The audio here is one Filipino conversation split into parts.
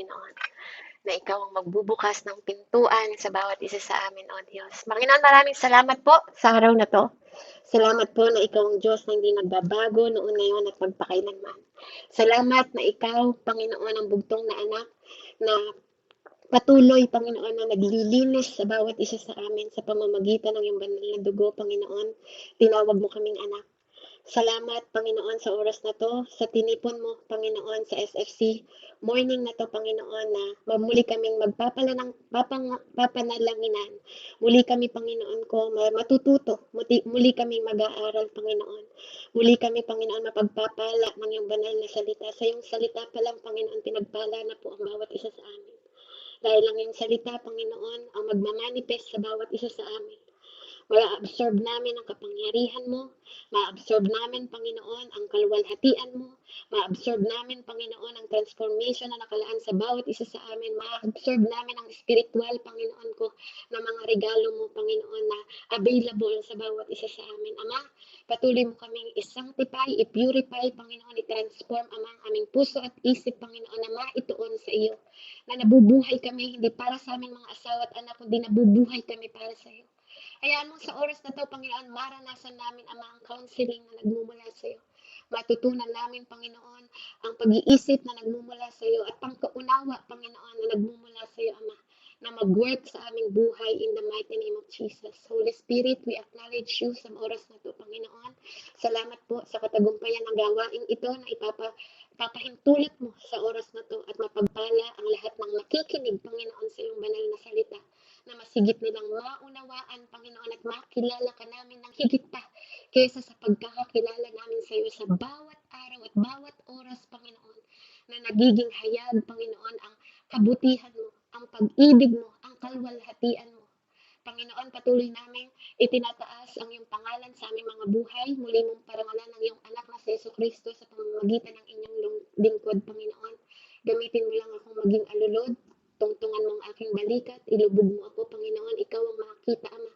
Panginoon, na ikaw ang magbubukas ng pintuan sa bawat isa sa amin, O Diyos. Panginoon, maraming salamat po sa araw na to. Salamat po na ikaw ang Diyos na hindi nagbabago noon, ngayon at magpakailanman. Salamat na ikaw, Panginoon, ang bugtong na anak na patuloy, Panginoon, na naglilinis sa bawat isa sa amin sa pamamagitan ng iyong banal na dugo, Panginoon. Tinawag mo kaming anak. Salamat, Panginoon, sa oras na to, sa tinipon mo, Panginoon, sa SFC. Morning na to, Panginoon, na muli kaming papanalanginan. Muli kami, Panginoon ko, matututo. Muli kaming mag-aaral, Panginoon. Muli kami, Panginoon, mapagpapala ng iyong banal na salita. Sa iyong salita pa lang, Panginoon, pinagpala na po ang bawat isa sa amin. Dahil lang yung salita, Panginoon, ang magmamanifest sa bawat isa sa amin. Ma-absorb namin ang kapangyarihan mo. Ma-absorb namin, Panginoon, ang kaluwalhatian mo. Ma-absorb namin, Panginoon, ang transformation na nakalaan sa bawat isa sa amin. Ma-absorb namin ang spiritual, Panginoon ko, na mga regalo mo, Panginoon, na available sa bawat isa sa amin. Ama, patuloy mo kaming i-sanctify, i-purify, Panginoon, i-transform, Ama, ang aming puso at isip, Panginoon, na maituon sa iyo. Na nabubuhay kami, hindi para sa aming mga asawa at anak, kundi nabubuhay kami para sa iyo. Hayaan mo sa oras na to, Panginoon, maranasan namin, Ama, ang counseling na nagmumula sa iyo. Matutunan namin, Panginoon, ang pag-iisip na nagmumula sa iyo at pangkaunawa, Panginoon, na nagmumula sa iyo, Ama, na mag-work sa aming buhay in the mighty name of Jesus. Holy Spirit, we acknowledge you sa oras na to, Panginoon. Salamat po sa katagumpayan ng gawain ito na ipapahintulot mo sa oras na to at mapagpala ang lahat ng makikinig, Panginoon, sa iyong banal na salita, na masigit nilang maunawaan, Panginoon, at makilala ka namin ng higit pa kaysa sa pagkakakilala namin sa iyo sa bawat araw at bawat oras, Panginoon, na nagiging hayag, Panginoon, ang kabutihan mo, ang pag-ibig mo, ang kalwalhatian mo. Panginoon, patuloy namin itinataas ang iyong pangalan sa aming mga buhay. Muli mong parangalan ng iyong anak na si Jesucristo sa pamamagitan ng inyong lingkod, Panginoon. Gamitin mo lang akong maging alulod. Tungtungan mo ang aking balikat, ilubog mo ako, Panginoon, ikaw ang makita, Ama.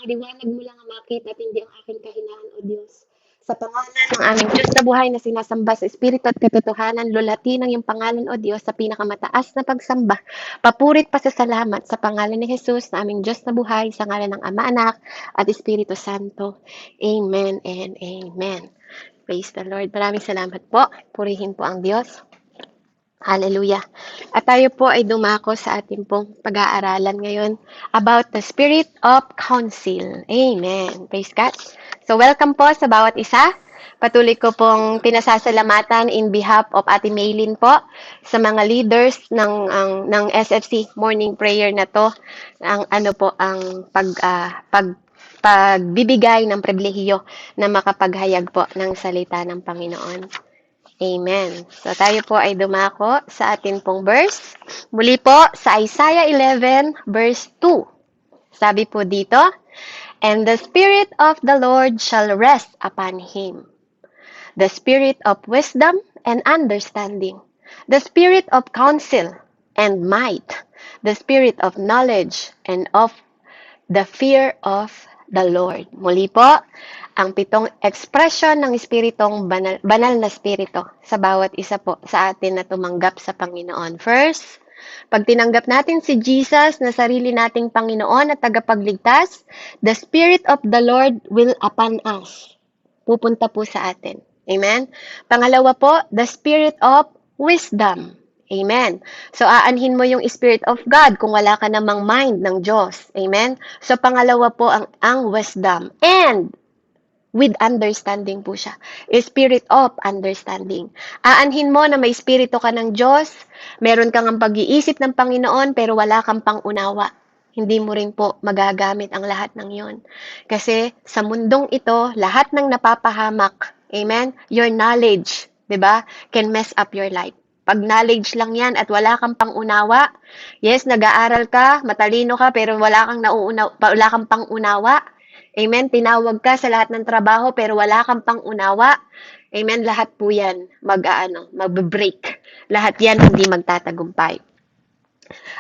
Ang liwanag mo lang ang makita at hindi ang aking kahinaan, O Diyos. Sa pangalan ng aming Diyos na buhay na sinasamba sa Espiritu at katotohanan, lulati ng iyong pangalan, O Diyos, sa pinakamataas na pagsamba. Papurit pa sa salamat sa pangalan ni Jesus na aming Diyos na buhay, sa ngalan ng Ama, Anak, at Espiritu Santo. Amen and Amen. Praise the Lord. Maraming salamat po. Purihin po ang Diyos. Hallelujah. At tayo po ay dumako sa ating pong pag-aaralan ngayon about the spirit of counsel. Amen. Praise God. So welcome po sa bawat isa. Patuloy ko pong pinasasalamatan in behalf of Ate Maylin po sa mga leaders ng SFC morning prayer na to. Ang pagbibigay ng pribilehiyo na makapaghayag po ng salita ng Panginoon. Amen. So tayo po ay dumako sa atin pong verse. Muli po sa Isaiah 11 verse 2. Sabi po dito, "And the Spirit of the Lord shall rest upon him, the Spirit of wisdom and understanding, the Spirit of counsel and might, the Spirit of knowledge and of the fear of the Lord." Muli po, ang pitong ekspresyon ng espiritong banal na espiritu sa bawat isa po sa atin na tumanggap sa Panginoon. First, pag tinanggap natin si Jesus na sarili nating Panginoon at tagapagligtas, the Spirit of the Lord will upon us. Pupunta po sa atin. Amen? Pangalawa po, the Spirit of wisdom. Amen. So, aanhin mo yung Spirit of God kung wala ka namang mind ng Diyos. Amen? So, pangalawa po ang wisdom. And with understanding po siya. Spirit of understanding. Aanhin mo na may espiritu ka ng Diyos, meron kang ang pag-iisip ng Panginoon, pero wala kang pangunawa. Hindi mo rin po magagamit ang lahat ng yon. Kasi sa mundong ito, lahat ng napapahamak, amen, your knowledge, 'di ba, can mess up your life. Pag knowledge lang yan at wala kang pangunawa, yes, nag-aaral ka, matalino ka, pero wala kang pangunawa. Amen. Tinawag ka sa lahat ng trabaho pero wala kang pang-unawa. Amen. Lahat po yan magbe-break. Lahat yan hindi magtatagumpay.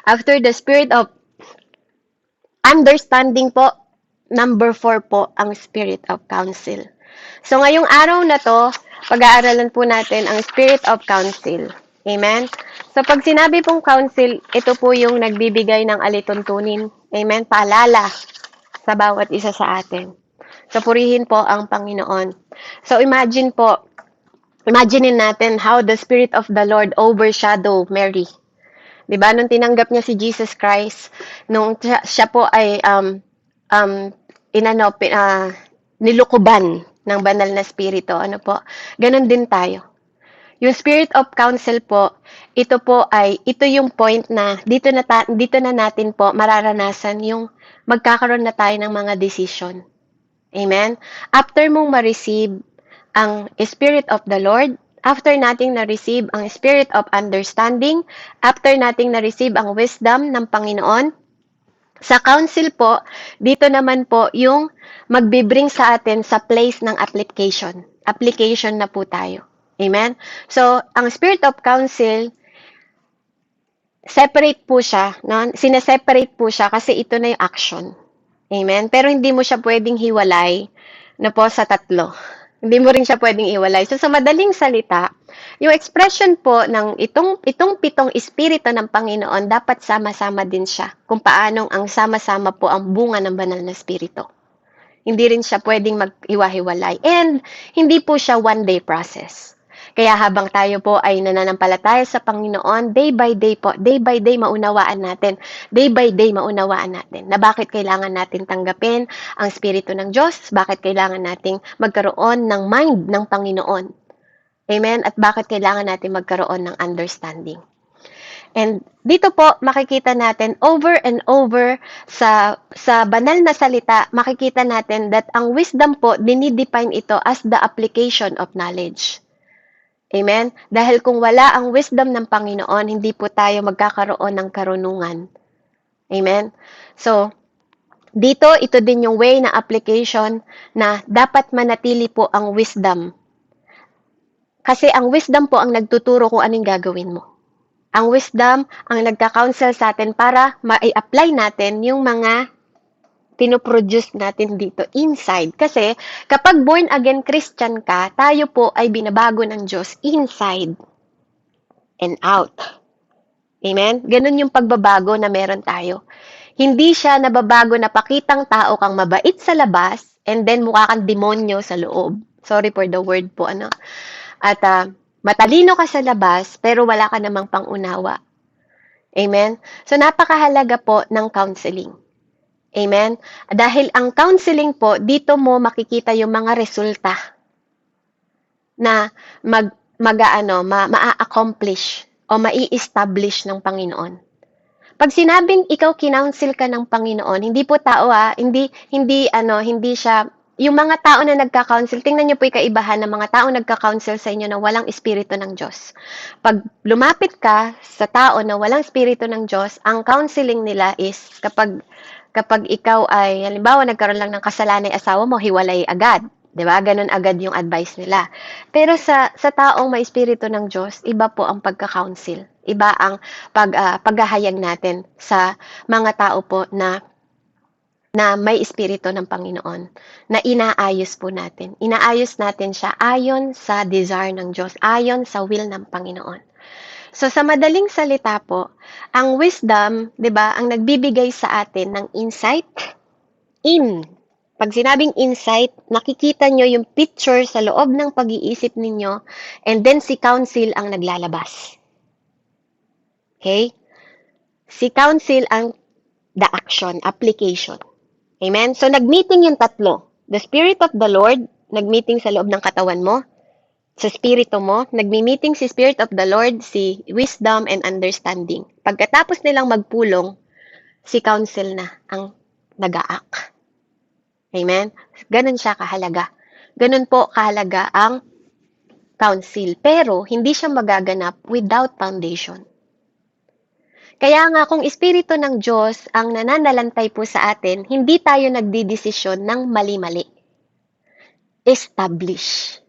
After the spirit of understanding po, number 4 po ang spirit of counsel. So ngayong araw na to, pag-aaralan po natin ang spirit of counsel. Amen? So, pag sinabi pong counsel, ito po yung nagbibigay ng alituntunin. Amen? Paalala sa bawat isa sa atin. So, purihin po ang Panginoon. So, imagine natin how the Spirit of the Lord overshadow Mary. 'Di ba? Nung tinanggap niya si Jesus Christ, nung siya po ay um, inano, nilukuban ng banal na spirito. Ano po? Ganon din tayo. Yung spirit of counsel po, ito yung point na dito na natin po mararanasan yung magkakaroon na tayo ng mga decision. Amen? After mong ma-receive ang Spirit of the Lord, after nating na-receive ang Spirit of understanding, after nating na-receive ang wisdom ng Panginoon, sa counsel po, dito naman po yung magbibring sa atin sa place ng application. Application na po tayo. Amen? So, ang Spirit of counsel, separate po siya. No? Sineseparate po siya kasi ito na yung action. Amen? Pero hindi mo siya pwedeng hiwalay na po sa tatlo. Hindi mo rin siya pwedeng iwalay. So, sa madaling salita, yung expression po ng itong pitong espiritu ng Panginoon, dapat sama-sama din siya. Kung paanong ang sama-sama po ang bunga ng banal na espiritu. Hindi rin siya pwedeng mag-iwa-hiwalay. And hindi po siya one-day process. Kaya habang tayo po ay nananampalataya sa Panginoon, day by day maunawaan natin. Day by day maunawaan natin na bakit kailangan natin tanggapin ang Espiritu ng Diyos, bakit kailangan nating magkaroon ng mind ng Panginoon. Amen? At bakit kailangan natin magkaroon ng understanding. And dito po makikita natin over and over sa banal na salita, makikita natin that ang wisdom po dinidefine ito as the application of knowledge. Amen? Dahil kung wala ang wisdom ng Panginoon, hindi po tayo magkakaroon ng karunungan. Amen? So, dito, ito din yung way na application na dapat manatili po ang wisdom. Kasi ang wisdom po ang nagtuturo kung anong gagawin mo. Ang wisdom ang nagka-counsel sa atin para ma-apply natin yung mga pinoproduce natin dito inside. Kasi kapag born again Christian ka, tayo po ay binabago ng Diyos inside and out. Amen? Ganun yung pagbabago na meron tayo. Hindi siya nababago na pakitang tao kang mabait sa labas and then mukha kang demonyo sa loob. Sorry for the word po, ano. At matalino ka sa labas pero wala ka namang pangunawa. Amen? So napakahalaga po ng counseling. Amen? Dahil ang counseling po, dito mo makikita yung mga resulta na ma-accomplish o mai-establish ng Panginoon. Pag sinabing ikaw kinounsel ka ng Panginoon, hindi po tao hindi siya yung mga tao na nagka-counsel, tingnan niyo po yung kaibahan ng mga tao nagka-counsel sa inyo na walang espiritu ng Diyos. Pag lumapit ka sa tao na walang espiritu ng Diyos, ang counseling nila is kapag ikaw ay, halimbawa, nagkaroon lang ng kasalanan ng asawa mo, hiwalay agad. 'Di ba? Ganun agad yung advice nila. Pero sa taong may espiritu ng Diyos, iba po ang pagka-counsel. Iba ang paghahayag natin sa mga tao po na may espiritu ng Panginoon, na inaayos po natin. Inaayos natin siya ayon sa desire ng Diyos, ayon sa will ng Panginoon. So, sa madaling salita po, ang wisdom, 'di ba, ang nagbibigay sa atin ng insight. Pag sinabing insight, nakikita nyo yung picture sa loob ng pag-iisip ninyo, and then si counsel ang naglalabas. Okay? Si counsel ang the action, application. Amen? So, nag-meeting yung tatlo. The Spirit of the Lord, nag-meeting sa loob ng katawan mo, sa spirito mo, nagmi-meeting si Spirit of the Lord, si wisdom and understanding. Pagkatapos nilang magpulong, si counsel na ang nag-a-act. Amen? Ganun siya kahalaga. Ganun po kahalaga ang counsel. Pero, hindi siya magaganap without foundation. Kaya nga, kung Espiritu ng Diyos ang nananalantay po sa atin, hindi tayo nagdidesisyon ng mali-mali. Establish.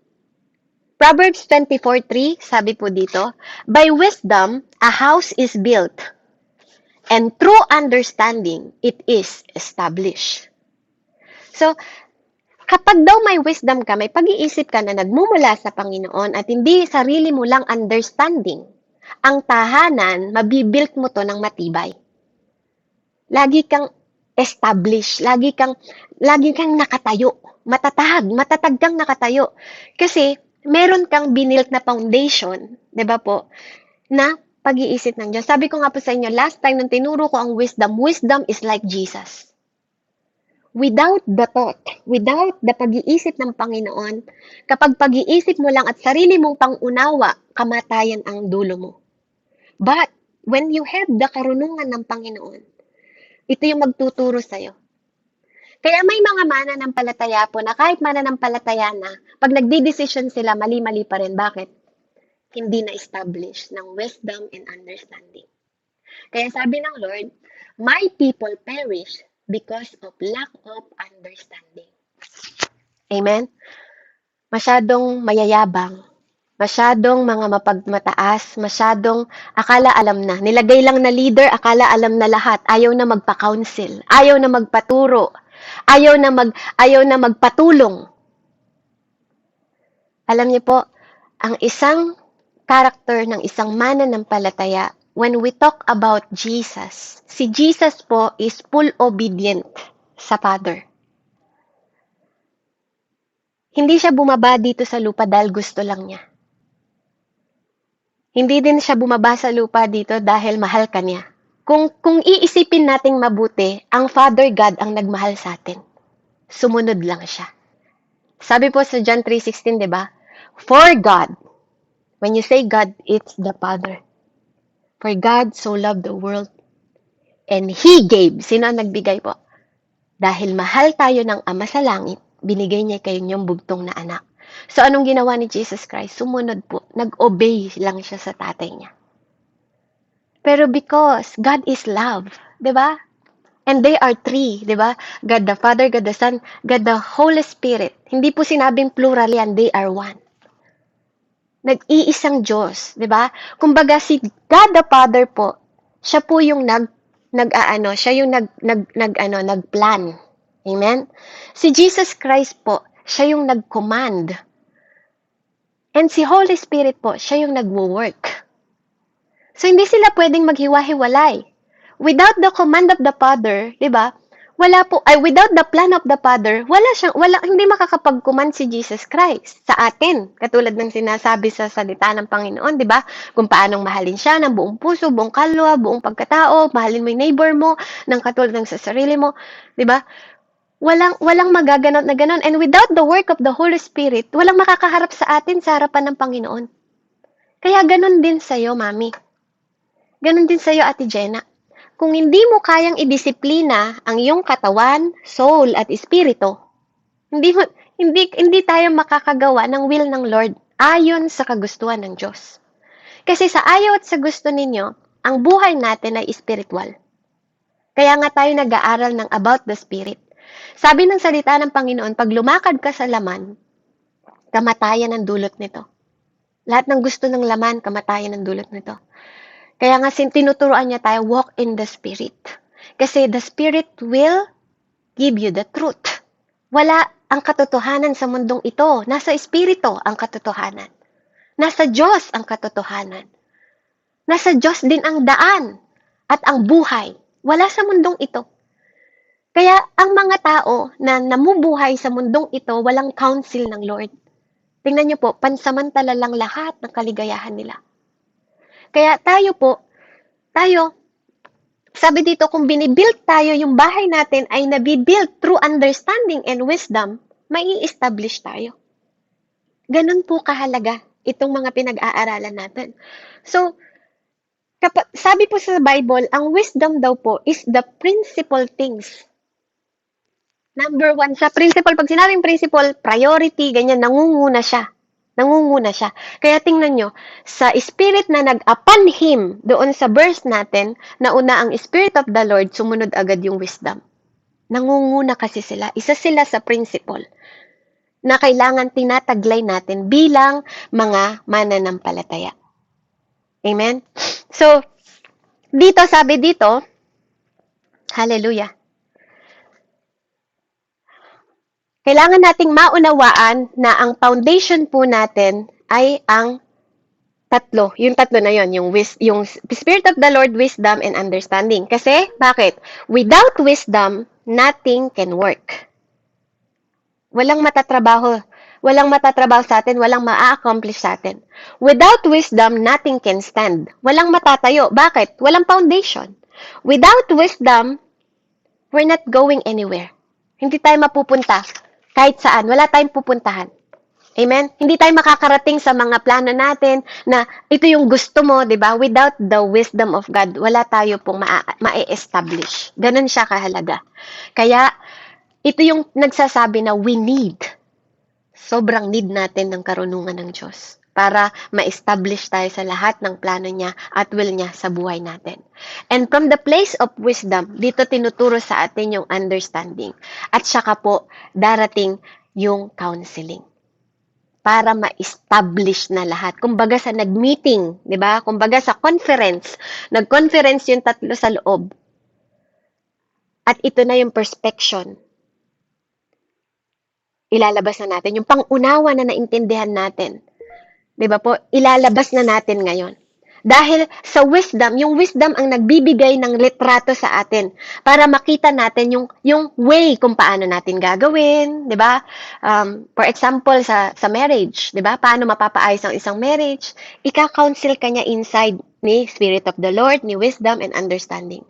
Proverbs 24:3, sabi po dito, by wisdom, a house is built, and through understanding, it is established. So, kapag daw may wisdom ka, may pag-iisip ka na nagmumula sa Panginoon at hindi sarili mo lang understanding, Ang tahanan, mabibuilt mo to ng matibay. Lagi kang established, lagi kang nakatayo. Matatag kang nakatayo. Kasi, meron kang binilt na foundation, di ba po, na pag-iisip ng Diyos. Sabi ko nga po sa inyo, last time nung tinuro ko ang wisdom is like Jesus. Without the thought, without the pag-iisip ng Panginoon, kapag pag-iisip mo lang at sarili mong pangunawa, kamatayan ang dulo mo. But, when you have the karunungan ng Panginoon, ito yung magtuturo sa'yo. Kaya may mga mananampalataya po na kahit mananampalataya na, pag nagdi-decision sila, mali-mali pa rin. Bakit? Hindi na-establish ng wisdom and understanding. Kaya sabi ng Lord, my people perish because of lack of understanding. Amen? Masyadong mayayabang, masyadong mga mapagmataas, masyadong akala alam na. Nilagay lang na leader, akala alam na lahat. Ayaw na magpa-counsel, ayaw na magpaturo, ayaw na magpatulong. Alam niyo po, ang isang character ng isang mananampalataya, when we talk about Jesus, si Jesus po is full obedient sa Father. Hindi siya bumaba dito sa lupa dahil gusto lang niya. Hindi din siya bumaba sa lupa dito dahil mahal ka niya. Kung iisipin nating mabuti, ang Father God ang nagmahal sa atin. Sumunod lang siya. Sabi po sa John 3:16, 'di ba? For God, when you say God, it's the Father. For God so loved the world and He gave. Sino ang nagbigay po? Dahil mahal tayo ng Ama sa langit, binigay niya kayo niyong bugtong na anak. So, anong ginawa ni Jesus Christ? Sumunod po. Nag-obey lang siya sa tatay niya. Pero because God is love, di ba? And they are three, di ba? God the Father, God the Son, God the Holy Spirit. Hindi po sinabing plural yan, they are one. Nag-iisang Diyos, di ba? Kumbaga si God the Father po, siya po yung nagplan. Amen? Si Jesus Christ po, siya yung nag-command. And si Holy Spirit po, siya yung nagwo-work. So, hindi sila pwedeng maghiwa-hiwalay. Without the command of the Father, di ba? Without the plan of the Father, hindi makakapag-command si Jesus Christ sa atin. Katulad ng sinasabi sa salita ng Panginoon, di ba? Kung paanong mahalin siya ng buong puso, buong kalwa, buong pagkatao, mahalin mo yung neighbor mo, ng katulad ng sa sarili mo, di ba? Walang magaganap na ganon. And without the work of the Holy Spirit, walang makakaharap sa atin sa harapan ng Panginoon. Kaya ganon din sa'yo, Mami. Ganon din sa'yo, Ate Jenna. Kung hindi mo kayang idisiplina ang iyong katawan, soul, at espiritu, hindi tayo makakagawa ng will ng Lord ayon sa kagustuhan ng Diyos. Kasi sa ayaw at sa gusto ninyo, ang buhay natin ay spiritual. Kaya nga tayo nag-aaral ng about the Spirit. Sabi ng salita ng Panginoon, pag lumakad ka sa laman, kamatayan ang dulot nito. Lahat ng gusto ng laman, kamatayan ang dulot nito. Kaya nga tinuturuan niya tayo, walk in the Spirit. Kasi the Spirit will give you the truth. Wala ang katotohanan sa mundong ito. Nasa Espiritu ang katotohanan. Nasa Diyos ang katotohanan. Nasa Diyos din ang daan at ang buhay. Wala sa mundong ito. Kaya ang mga tao na namubuhay sa mundong ito, walang counsel ng Lord. Tingnan niyo po, pansamantala lang lahat ng kaligayahan nila. Kaya sabi dito, kung binibuild tayo, yung bahay natin ay nabibuild through understanding and wisdom, may establish tayo. Ganun po kahalaga itong mga pinag-aaralan natin. So, sabi po sa Bible, ang wisdom daw po is the principal things. Number one, sa principal, pag sinabing principal, priority, ganyan, nangunguna siya. Kaya tingnan nyo, sa spirit na nag-upon him, doon sa verse natin, nauna ang Spirit of the Lord, sumunod agad yung wisdom. Nangunguna kasi sila. Isa sila sa principle na kailangan tinataglay natin bilang mga mananampalataya. Amen? So, sabi dito, hallelujah. Kailangan nating maunawaan na ang foundation po natin ay ang yung tatlo na yon, yung Spirit of the Lord, wisdom, and understanding. Kasi, bakit? Without wisdom, nothing can work. Walang matatrabaho. Walang matatrabaho sa atin, walang maa-accomplish sa atin. Without wisdom, nothing can stand. Walang matatayo. Bakit? Walang foundation. Without wisdom, we're not going anywhere. Hindi tayo mapupunta kahit saan. Wala tayong pupuntahan. Amen? Hindi tayo makakarating sa mga plano natin na ito yung gusto mo, di ba? Without the wisdom of God, wala tayo pong ma-establish. Ganun siya kahalaga. Kaya, ito yung nagsasabi na we need. Sobrang need natin ng karunungan ng Diyos para ma-establish tayo sa lahat ng plano niya at will niya sa buhay natin. And from the place of wisdom, dito tinuturo sa atin yung understanding. At saka po, darating yung counseling para ma-establish na lahat. Kumbaga sa nag-meeting, di ba? Kumbaga sa conference, nag-conference yung tatlo sa loob. At ito na yung perspection. Ilalabas na natin. Yung pang-unawa na naintindihan natin. Di ba po? Ilalabas na natin ngayon. Dahil sa wisdom, yung wisdom ang nagbibigay ng litrato sa atin para makita natin yung way kung paano natin gagawin, 'di ba? For example sa marriage, 'di ba? Paano mapapaayos ang isang marriage? Ika-counsel kanya inside ni Spirit of the Lord, ni wisdom and understanding.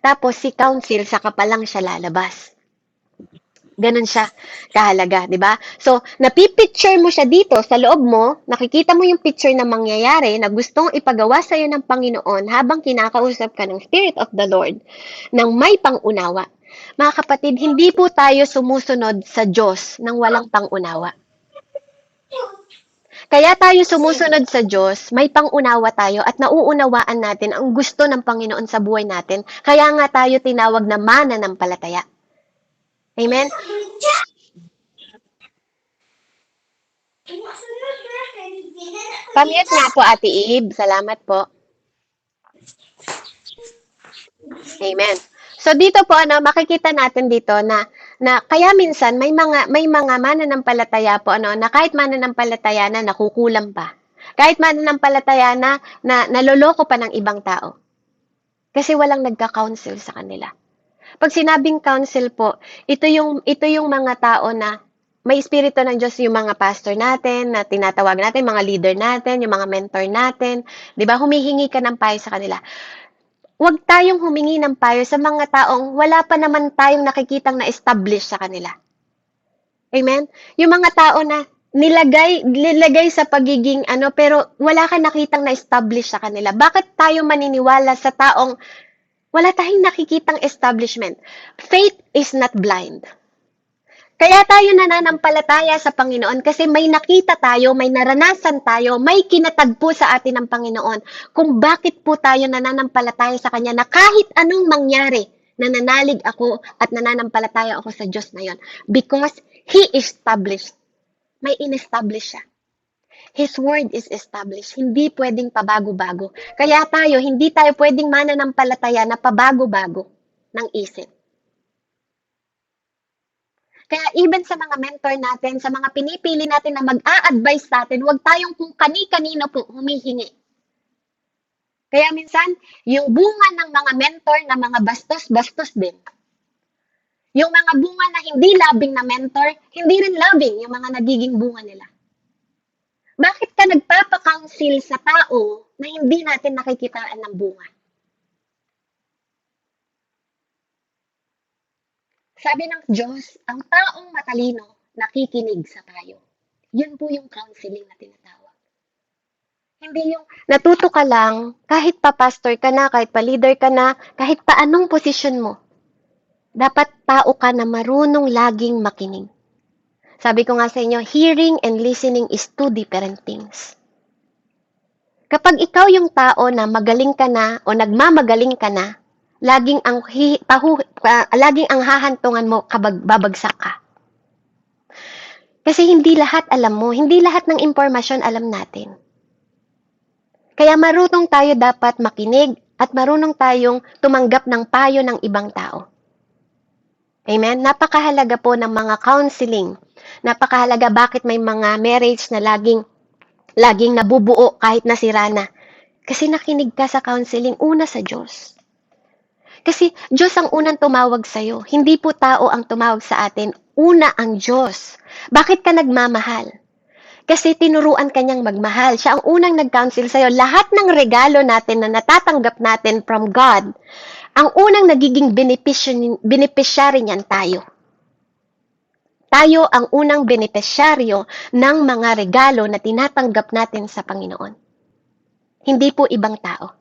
Tapos si counsel saka pa lang siya lalabas. Ganun siya kahalaga, di ba? So, napipicture mo siya dito sa loob mo, nakikita mo yung picture na mangyayari na gustong ipagawa sa iyo ng Panginoon habang kinakausap ka ng Spirit of the Lord ng may pangunawa. Mga kapatid, hindi po tayo sumusunod sa Diyos ng walang pangunawa. Kaya tayo sumusunod sa Diyos, may pangunawa tayo at nauunawaan natin ang gusto ng Panginoon sa buhay natin. Kaya nga tayo tinawag na mananampalataya. Amen? Pamute nga po, Ate Eve. Salamat po. Amen. So dito po makikita natin dito na kaya minsan may mga mananampalataya po na kahit mananampalataya na nakukulam pa. Kahit mananampalataya na naloloko pa ng ibang tao. Kasi walang nagka-counsel sa kanila. Pag sinabing counsel po, ito yung mga tao na may espiritu ng Diyos, yung mga pastor natin, na tinatawag natin, mga leader natin, yung mga mentor natin, 'di ba? Humihingi ka ng payo sa kanila. Huwag tayong humingi ng payo sa mga taong wala pa naman tayong nakikitang na-establish sa kanila. Amen? Yung mga tao na nilagay sa pagiging pero wala ka nakitang na-establish sa kanila. Bakit tayo maniniwala sa taong wala tayong nakikitang establishment? Faith is not blind. Kaya tayo nananampalataya sa Panginoon kasi may nakita tayo, may naranasan tayo, may kinatagpo sa atin ng Panginoon kung bakit po tayo nananampalataya sa Kanya na kahit anong mangyari, nananalig ako at nananampalataya ako sa Diyos na yon. Because He established. May in-establish siya. His word is established. Hindi pwedeng pabago-bago. Kaya hindi tayo pwedeng mananampalataya na pabago-bago ng isip. Kaya even sa mga mentor natin, sa mga pinipili natin na mag-a-advise natin, huwag tayong kung kani-kanino po humihingi. Kaya minsan, yung bunga ng mga mentor na mga bastos-bastos din. Yung mga bunga na hindi loving na mentor, hindi rin loving yung mga nagiging bunga nila. Bakit ka nagpapa-counsel sa tao na hindi natin nakikitaan ng bunga? Sabi ng Diyos, ang taong matalino nakikinig sa payo. Yun po yung counseling na tinatawag. Hindi yung natuto ka lang, kahit pa pastor ka na, kahit pa leader ka na, kahit pa anong posisyon mo. Dapat tao ka na marunong laging makinig. Sabi ko nga sa inyo, hearing and listening is two different things. Kapag ikaw yung tao na magaling ka na o nagmamagaling ka na, laging ang hahantungan mo kapag babagsak ka. Kasi hindi lahat alam mo, hindi lahat ng impormasyon alam natin. Kaya marunong tayo dapat makinig at marunong tayong tumanggap ng payo ng ibang tao. Amen? Napakahalaga po ng mga counseling. Napakahalaga bakit may mga marriage na laging laging nabubuo kahit nasira na. Kasi nakinig ka sa counseling, una sa Diyos. Kasi Diyos ang unang tumawag sa'yo. Hindi po tao ang tumawag sa atin. Una ang Diyos. Bakit ka nagmamahal? Kasi tinuruan ka niyang magmahal. Siya ang unang nag-counsel sa'yo. Lahat ng regalo natin na natatanggap natin from God, ang unang nagiging beneficiary niyan tayo. Tayo ang unang benepisyaryo ng mga regalo na tinatanggap natin sa Panginoon. Hindi po ibang tao.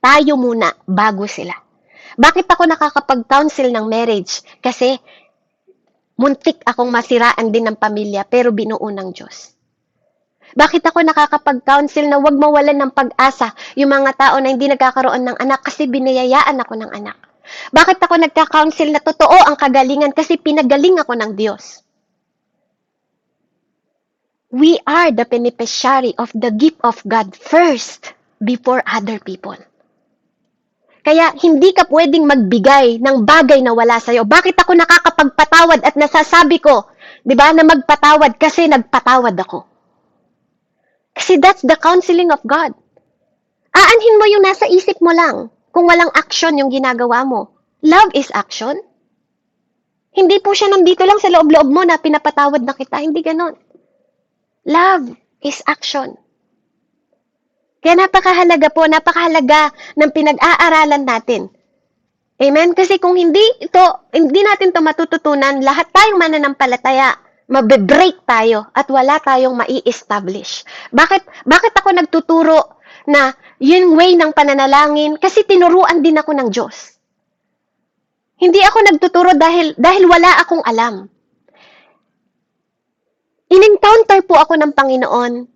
Tayo muna bago sila. Bakit ako nakakapag-counsel ng marriage? Kasi muntik akong masiraan din ng pamilya pero binuo ng Diyos. Bakit ako nakakapag-counsel na huwag mawalan ng pag-asa yung mga tao na hindi nagkakaroon ng anak kasi biniyayaan ako ng anak? Bakit ako nagka-counsel na totoo ang kagalingan kasi pinagaling ako ng Diyos? We are the beneficiary of the gift of God first before other people. Kaya hindi ka pwedeng magbigay ng bagay na wala sa'yo. Bakit ako nakakapagpatawad at nasasabi ko, di ba, na magpatawad kasi nagpatawad ako? Kasi that's the counseling of God. Aanhin mo yung nasa isip mo lang kung walang action yung ginagawa mo. Love is action. Hindi po siya nandito lang sa loob-loob mo na pinapatawad na kita. Hindi ganon. Love is action. Kaya napakahalaga ng pinag-aaralan natin. Amen? Kasi kung hindi natin ito matututunan, lahat tayong mananampalataya, mabe-break tayo at wala tayong mai-establish. Bakit ako nagtuturo na yun way ng pananalangin? Kasi tinuruan din ako ng Diyos. Hindi ako nagtuturo dahil wala akong alam. In-encounter po ako ng Panginoon.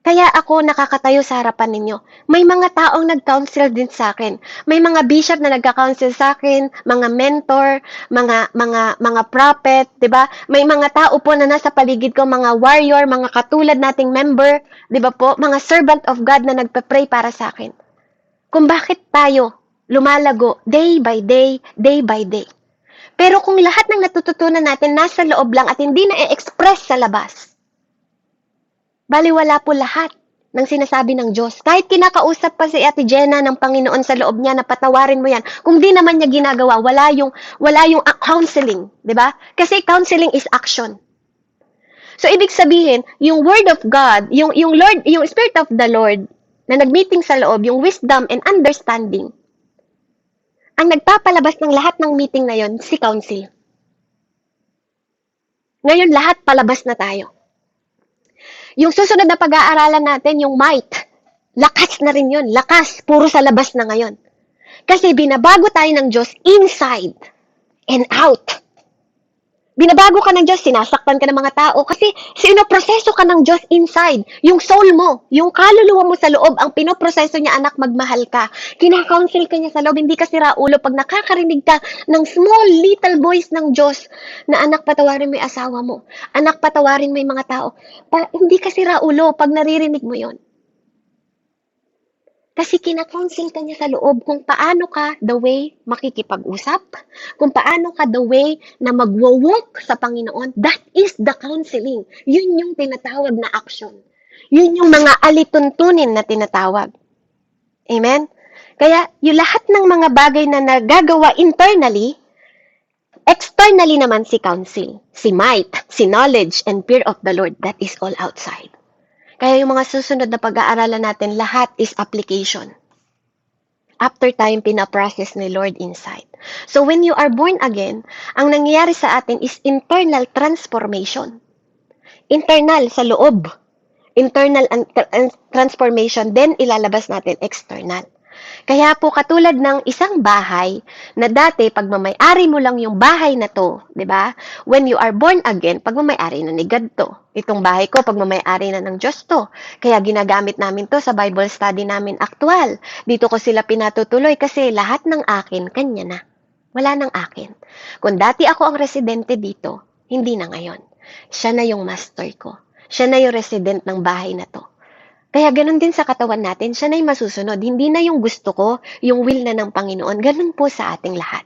Kaya ako nakakatayo sa harapan ninyo. May mga taong nag-counsel din sa akin. May mga bishop na nagka-counsel sa akin, mga mentor, mga prophet, 'di ba? May mga tao po na nasa paligid ko, mga warrior, mga katulad nating member, 'di ba po? Mga servant of God na nagpe-pray para sa akin. Kung bakit tayo lumalago day by day, day by day. Pero kung lahat ng natututunan natin nasa loob lang at hindi na-express sa labas, baliwala po lahat ng sinasabi ng Diyos. Kahit kinakausap pa si Ate Jenna ng Panginoon sa loob niya na patawarin mo yan, kung di naman niya ginagawa, wala yung counseling, 'di ba? Kasi counseling is action. So ibig sabihin, yung word of God, yung Spirit of the Lord na nagmeeting sa loob, yung wisdom and understanding, ang nagpapalabas ng lahat ng meeting na yon, si counsel. Ngayon lahat palabas na tayo. Yung susunod na pag-aaralan natin, yung might. Lakas na rin yun. Lakas. Puro sa labas na ngayon. Kasi binabago tayo ng Diyos inside and out. Binabago ka ng Diyos, sinasaktan ka ng mga tao kasi sinoproseso ka ng Diyos inside. Yung soul mo, yung kaluluwa mo sa loob, ang pinoproseso niya, anak, magmahal ka. Kina-counsel ka niya sa loob, hindi ka siraulo. Pag nakakarinig ka ng small little voice ng Diyos na anak, patawarin mo yung asawa mo. Anak, patawarin mo yung mga tao. Hindi ka siraulo pag naririnig mo yon. Kasi kina-counsel ka niya sa loob kung paano ka the way makikipag-usap, kung paano ka the way na magwo-walk sa Panginoon. That is the counseling. Yun yung tinatawag na action. Yun yung mga alituntunin na tinatawag. Amen? Kaya yung lahat ng mga bagay na nagagawa internally, externally naman si counsel, si might, si knowledge, and fear of the Lord. That is all outside. Kaya yung mga susunod na pag-aaralan natin, lahat is application. After tayong pinaprocess ni Lord inside. So when you are born again, ang nangyayari sa atin is internal transformation. Internal sa loob. Internal transformation, then ilalabas natin external. Kaya po katulad ng isang bahay na dati pagmamay-ari mo lang yung bahay na to, 'di ba? When you are born again, pagmamay-ari na ni God to. Itong bahay ko pagmamay-ari na ng Diyos to. Kaya ginagamit namin to sa Bible study namin aktual. Dito ko sila pinatutuloy kasi lahat ng akin kanya na. Wala nang akin. Kung dati ako ang residente dito, hindi na ngayon. Siya na yung master ko. Siya na yung resident ng bahay na to. Kaya ganun din sa katawan natin, siya na yung masusunod. Hindi na yung gusto ko, yung will na ng Panginoon. Ganun po sa ating lahat.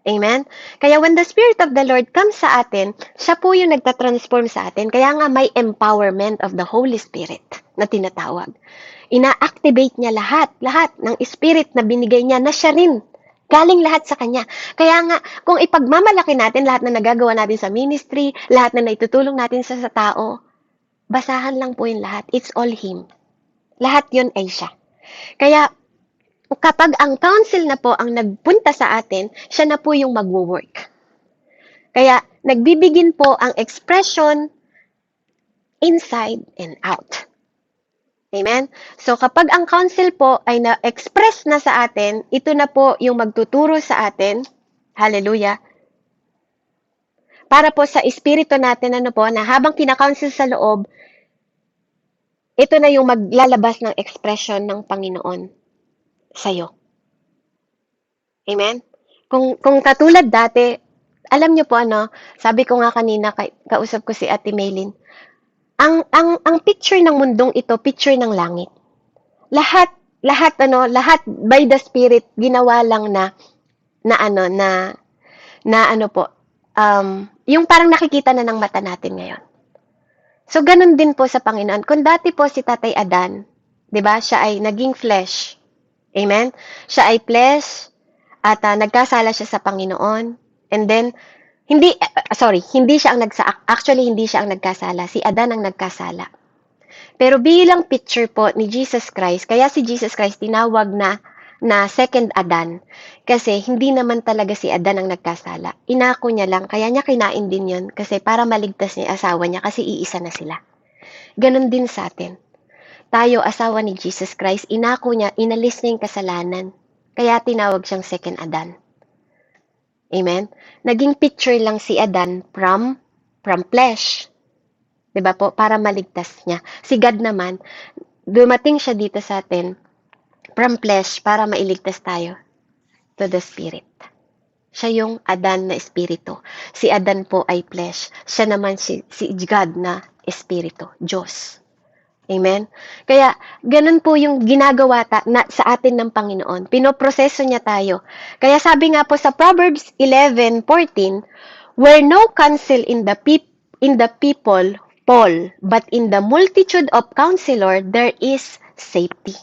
Amen? Kaya when the Spirit of the Lord comes sa atin, siya po yung nagtatransform sa atin. Kaya nga may empowerment of the Holy Spirit na tinatawag. Ina-activate niya lahat ng Spirit na binigay niya na siya rin. Galing lahat sa Kanya. Kaya nga, kung ipagmamalaki natin lahat na nagagawa natin sa ministry, lahat na naitutulong natin sa tao, basahan lang po yung lahat. It's all Him. Lahat yun ay siya. Kaya, kapag ang counsel na po ang nagpunta sa atin, siya na po yung magwo-work. Kaya, nagbibigin po ang expression inside and out. Amen? So, kapag ang counsel po ay na-express na sa atin, ito na po yung magtuturo sa atin, hallelujah, para po sa espiritu natin, na habang kinakounsel sa loob, ito na yung maglalabas ng expression ng Panginoon sa'yo. Amen? Kung katulad dati, alam niyo po sabi ko nga kanina, kausap ko si Ate Maylin, ang picture ng mundong ito, picture ng langit. Lahat by the Spirit, ginawa lang yung parang nakikita na ng mata natin ngayon. So, ganun din po sa Panginoon. Kung dati po si Tatay Adan, di ba, siya ay naging flesh. Amen? Siya ay flesh, at nagkasala siya sa Panginoon. And then, hindi siya ang hindi siya ang nagkasala. Si Adan ang nagkasala. Pero bilang picture po ni Jesus Christ, kaya si Jesus Christ tinawag na second Adan. Kasi hindi naman talaga si Adan ang nagkasala. Inako niya lang, kaya niya kinain din yun. Kasi para maligtas niya asawa niya, kasi iisa na sila. Ganon din sa atin. Tayo, asawa ni Jesus Christ, inako niya, inalis niya yung kasalanan. Kaya tinawag siyang second Adan. Amen? Naging picture lang si Adan from flesh. Diba po? Para maligtas niya. Si God naman, dumating siya dito sa atin from flesh para mailigtas tayo to the Spirit. Siya yung Adan na espiritu. Si Adan po ay flesh. Siya naman si God na espiritu, Diyos. Amen? Kaya, ganun po yung ginagawa sa atin ng Panginoon. Pinoproseso niya tayo. Kaya sabi nga po sa Proverbs 11:14, where no counsel in the people fall, but in the multitude of counselor, there is safety.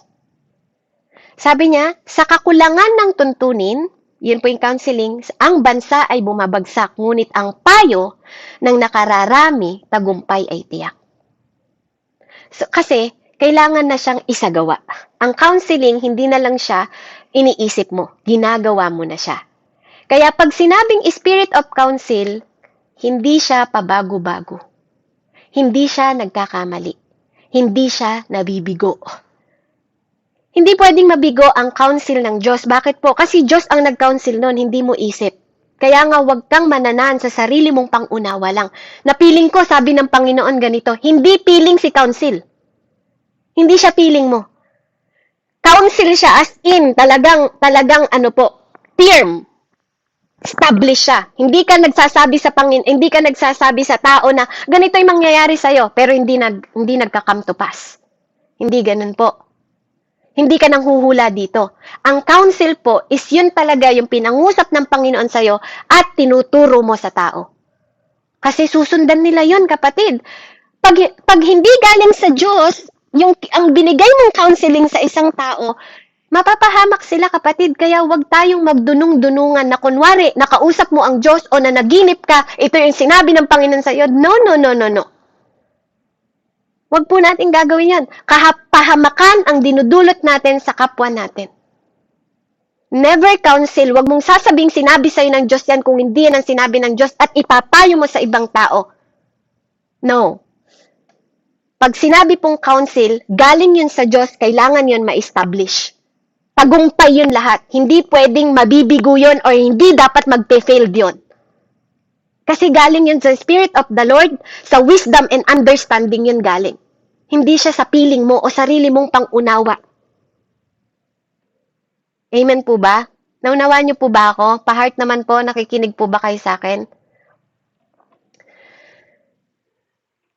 Sabi niya, sa kakulangan ng tuntunin, yun po yung counseling, ang bansa ay bumabagsak, ngunit ang payo ng nakararami, tagumpay ay tiyak. So, kasi, kailangan na siyang isagawa. Ang counseling, hindi na lang siya iniisip mo, ginagawa mo na siya. Kaya pag sinabing spirit of counsel, hindi siya pabago-bago. Hindi siya nagkakamali. Hindi siya nabibigo. Hindi pwedeng mabigo ang counsel ng Diyos. Bakit po? Kasi Diyos ang nag-counsel nun, hindi mo isip. Kaya nga huwag kang mananan sa sarili mong pangunawa lang. Napiling ko, sabi ng Panginoon ganito, hindi piling si counsel. Hindi siya piling mo. Counsel siya as in, talagang firm. Establish siya. Hindi ka nagsasabi sa tao na ganito yung mangyayari sa'yo, pero hindi nagka-come to pass. Hindi ganun po. Hindi ka nang huhula dito. Ang counsel po is yun talaga yung pinangusap ng Panginoon sa'yo at tinuturo mo sa tao. Kasi susundan nila yun, kapatid. Pag hindi galing sa Diyos, ang binigay mong counseling sa isang tao, mapapahamak sila, kapatid. Kaya huwag tayong magdunong-dunungan na kunwari, nakausap mo ang Diyos o na naginip ka, ito yung sinabi ng Panginoon sa'yo. No. Huwag po natin gagawin yan. Pahamakan ang dinudulot natin sa kapwa natin. Never counsel. Huwag mong sasabing sinabi sa'yo ng Diyos yan kung hindi yan ang sinabi ng Diyos at ipapayo mo sa ibang tao. No. Pag sinabi pong counsel, galing yun sa Diyos, kailangan yun ma-establish. Tagumpay yun lahat. Hindi pwedeng mabibigo yun or hindi dapat magpe-failed yun. Kasi galing yun sa Spirit of the Lord, sa wisdom and understanding yun galing. Hindi siya sa piling mo o sarili mong pangunawa. Amen po ba? Naunawaan niyo po ba ako? Pa-heart naman po, nakikinig po ba kayo sa akin?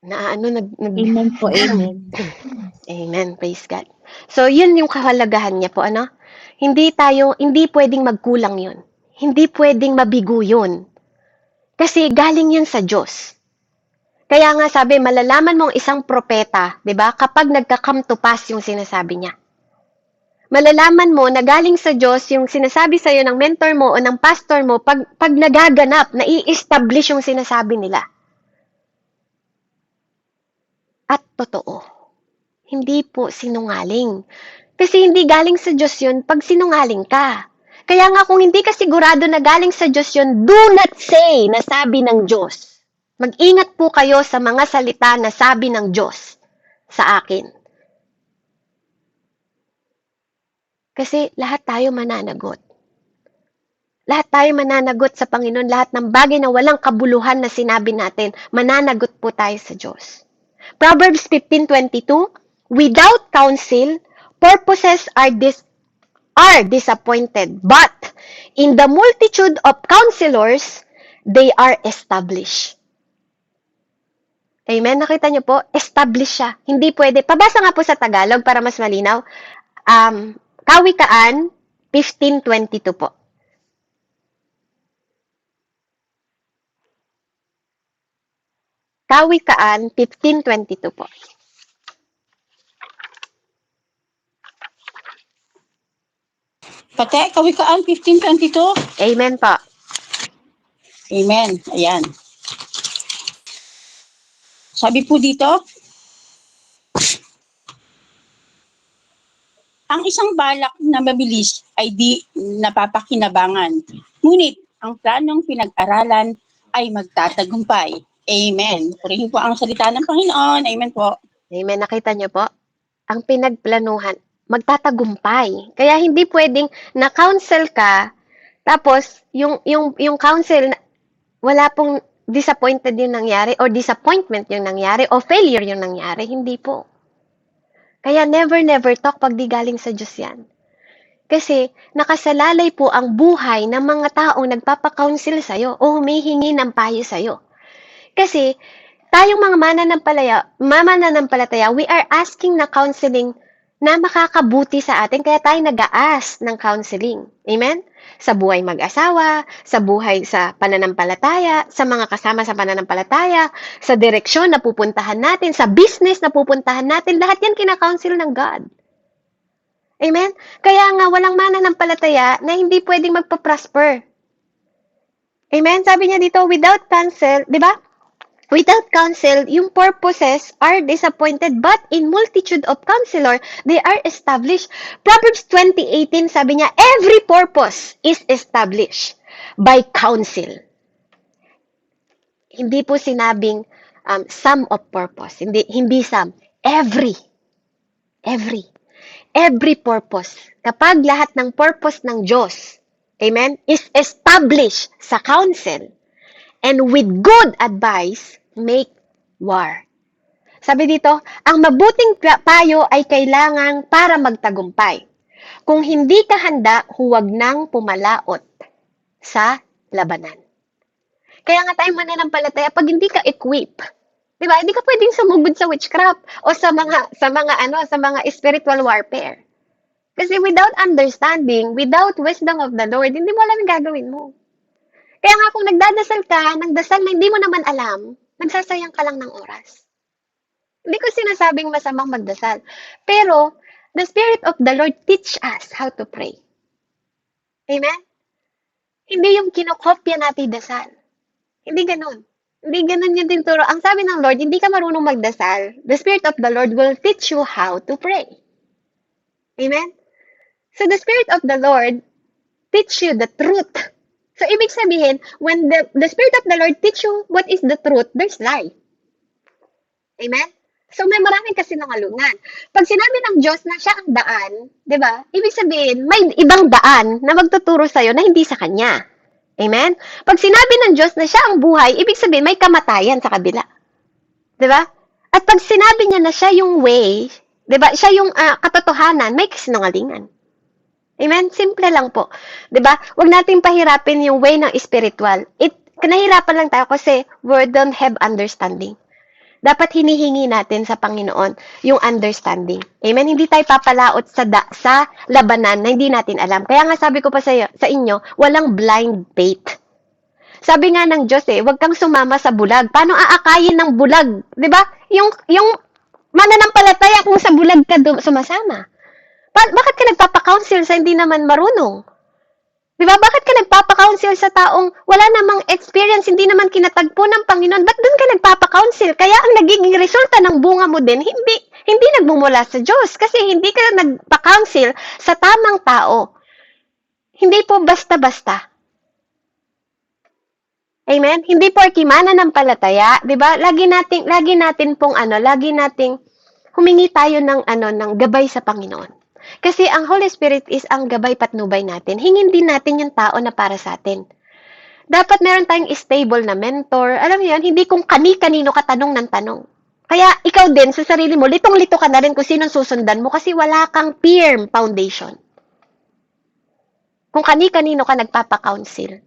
Amen po, amen. Amen, praise God. So, yun yung kahalagahan niya po, Hindi pwedeng magkulang yun. Hindi pwedeng mabigo yun. Kasi galing yun sa Diyos. Kaya nga sabi, malalaman mong isang propeta, 'di ba? Kapag nagka-come to pass yung sinasabi niya. Malalaman mo na galing sa Diyos yung sinasabi sa iyo ng mentor mo o ng pastor mo pag nagaganap, nai-establish yung sinasabi nila. At totoo. Hindi po sinungaling. Kasi hindi galing sa Diyos yun pag sinungaling ka. Kaya nga kung hindi ka sigurado na galing sa Diyos yun, do not say na sabi ng Diyos. Mag-ingat po kayo sa mga salita na sabi ng Diyos sa akin. Kasi lahat tayo mananagot. Lahat tayo mananagot sa Panginoon. Lahat ng bagay na walang kabuluhan na sinabi natin, mananagot po tayo sa Diyos. Proverbs 15:22, without counsel, purposes are disappointed, but in the multitude of counselors, they are established. Amen? Nakita niyo po? Establish siya. Hindi pwede. Pabasa nga po sa Tagalog para mas malinaw. Kawikaan 15:22 po. Kawikaan 15:22 po. Pati, Kawikaan 15:22. Amen po. Amen. Ayan. Sabi po dito, ang isang balak na mabilis ay di napapakinabangan. Ngunit ang planong pinag-aralan ay magtatagumpay. Amen. Purihin po ang salita ng Panginoon. Amen po. Amen. Nakita niyo po? Ang pinagplanuhan, magtatagumpay. Kaya hindi pwedeng na-counsel ka, tapos yung counsel, wala pong disappointed yung nangyari, or disappointment yung nangyari, o failure yung nangyari. Hindi po. Kaya never talk pag di galing sa Diyos yan. Kasi nakasalalay po ang buhay ng mga taong nagpapakounsel sa'yo o humihingi ng payo sa'yo. Kasi tayong mga mananampalataya, we are asking na counseling na makakabuti sa atin, kaya tayo nag-a-ask ng counseling. Amen? Sa buhay mag-asawa, sa buhay sa pananampalataya, sa mga kasama sa pananampalataya, sa direksyon na pupuntahan natin, sa business na pupuntahan natin, lahat yan kina-counsel ng God. Amen? Kaya nga, walang mananampalataya na hindi pwedeng magpa-prosper. Amen? Sabi niya dito, without counsel, di ba? Without counsel, yung purposes are disappointed, but in multitude of counselor, they are established. Proverbs 20:18, sabi niya, every purpose is established by counsel. Hindi po sinabing some of purpose. Hindi some. Every purpose. Kapag lahat ng purpose ng Diyos, amen, is established sa counsel, and with good advice, make war. Sabi dito, ang mabuting payo ay kailangan para magtagumpay. Kung hindi ka handa, huwag nang pumalaot sa labanan. Kaya nga tayo mananampalataya, pag hindi ka equip, di ba? Hindi ka pwedeng sumugod sa witchcraft o sa mga spiritual warfare. Kasi without understanding, without wisdom of the Lord, hindi mo alam yung gagawin mo. Kaya nga kung nagdadasal ka ng dasal na hindi mo naman alam, nagsasayang ka lang ng oras. Hindi ko sinasabing masamang magdasal. Pero, the Spirit of the Lord teach us how to pray. Amen? Hindi yung kinokopya natin dasal. Hindi ganun. Hindi ganun yung tinturo. Ang sabi ng Lord, hindi ka marunong magdasal. The Spirit of the Lord will teach you how to pray. Amen? So, the Spirit of the Lord teach you the truth. So, ibig sabihin, when the Spirit of the Lord teach you what is the truth, there's lie. Amen? So, may maraming kasinungalingan. Pag sinabi ng Diyos na siya ang daan, di ba? Ibig sabihin, may ibang daan na magtuturo sa'yo na hindi sa Kanya. Amen? Pag sinabi ng Diyos na siya ang buhay, ibig sabihin, may kamatayan sa kabila. Di ba? At pag sinabi niya na siya yung way, di ba? Siya yung katotohanan, may kasinungalingan. Amen? Simple lang po. 'Di ba? Huwag nating pahirapin yung way ng spiritual. Nahirapan lang tayo kasi we don't have understanding. Dapat hinihingi natin sa Panginoon yung understanding. Amen? Hindi tayo papalaot sa labanan na hindi natin alam. Kaya nga sabi ko pa sa inyo, walang blind faith. Sabi nga ng Diyos huwag kang sumama sa bulag. Paano aakayin ng bulag? 'Di ba? Yung mananampalataya kung sa bulag ka sumasama. Bakit ka nagpapa-counsel sa hindi naman marunong? 'Di ba? Bakit ka nagpapa-counsel sa taong wala namang experience, hindi naman kinatagpo ng Panginoon? Ba't doon ka nagpapa-counsel? Kaya ang nagiging resulta ng bunga mo din, hindi nagmumula sa Diyos. Kasi hindi ka nagpa-counsel sa tamang tao. Hindi po basta-basta. Amen? Hindi porke mananampalataya, 'di ba? Lagi nating humingi tayo ng gabay sa Panginoon. Kasi ang Holy Spirit is ang gabay patnubay natin. Hingin din natin yung tao na para sa atin. Dapat meron tayong stable na mentor. Alam mo yan, hindi kung kani-kanino ka tanong ng tanong. Kaya ikaw din sa sarili mo, litong-lito ka na rin kung sinong susundan mo kasi wala kang firm foundation. Kung kani-kanino ka nagpapa-counsel.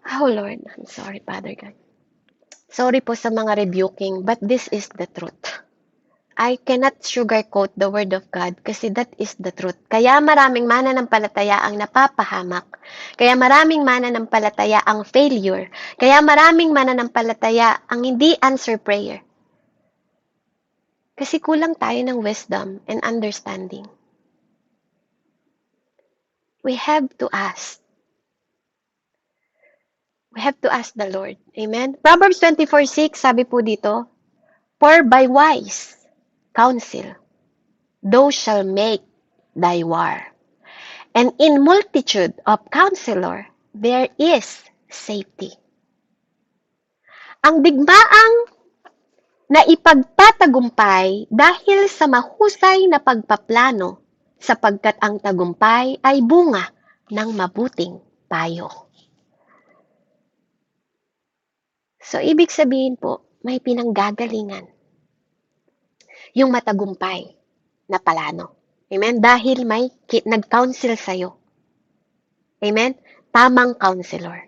Oh Lord, I'm sorry, Father God. Sorry po sa mga rebuking, but this is the truth. I cannot sugarcoat the word of God kasi that is the truth. Kaya maraming mananampalataya ang napapahamak. Kaya maraming mananampalataya ang failure. Kaya maraming mananampalataya ang hindi answer prayer. Kasi kulang tayo ng wisdom and understanding. We have to ask. We have to ask the Lord. Amen? Proverbs 24:6, sabi po dito, for by wise counsel, thou shall make thy war. And in multitude of counselor, there is safety. Ang digmaang na ipagtatagumpay dahil sa mahusay na pagpaplano, sapagkat ang tagumpay ay bunga ng mabuting payo. So, ibig sabihin po, may pinanggagalingan yung matagumpay na plano. Amen? Dahil may nag-counsel sa'yo. Amen? Tamang counselor.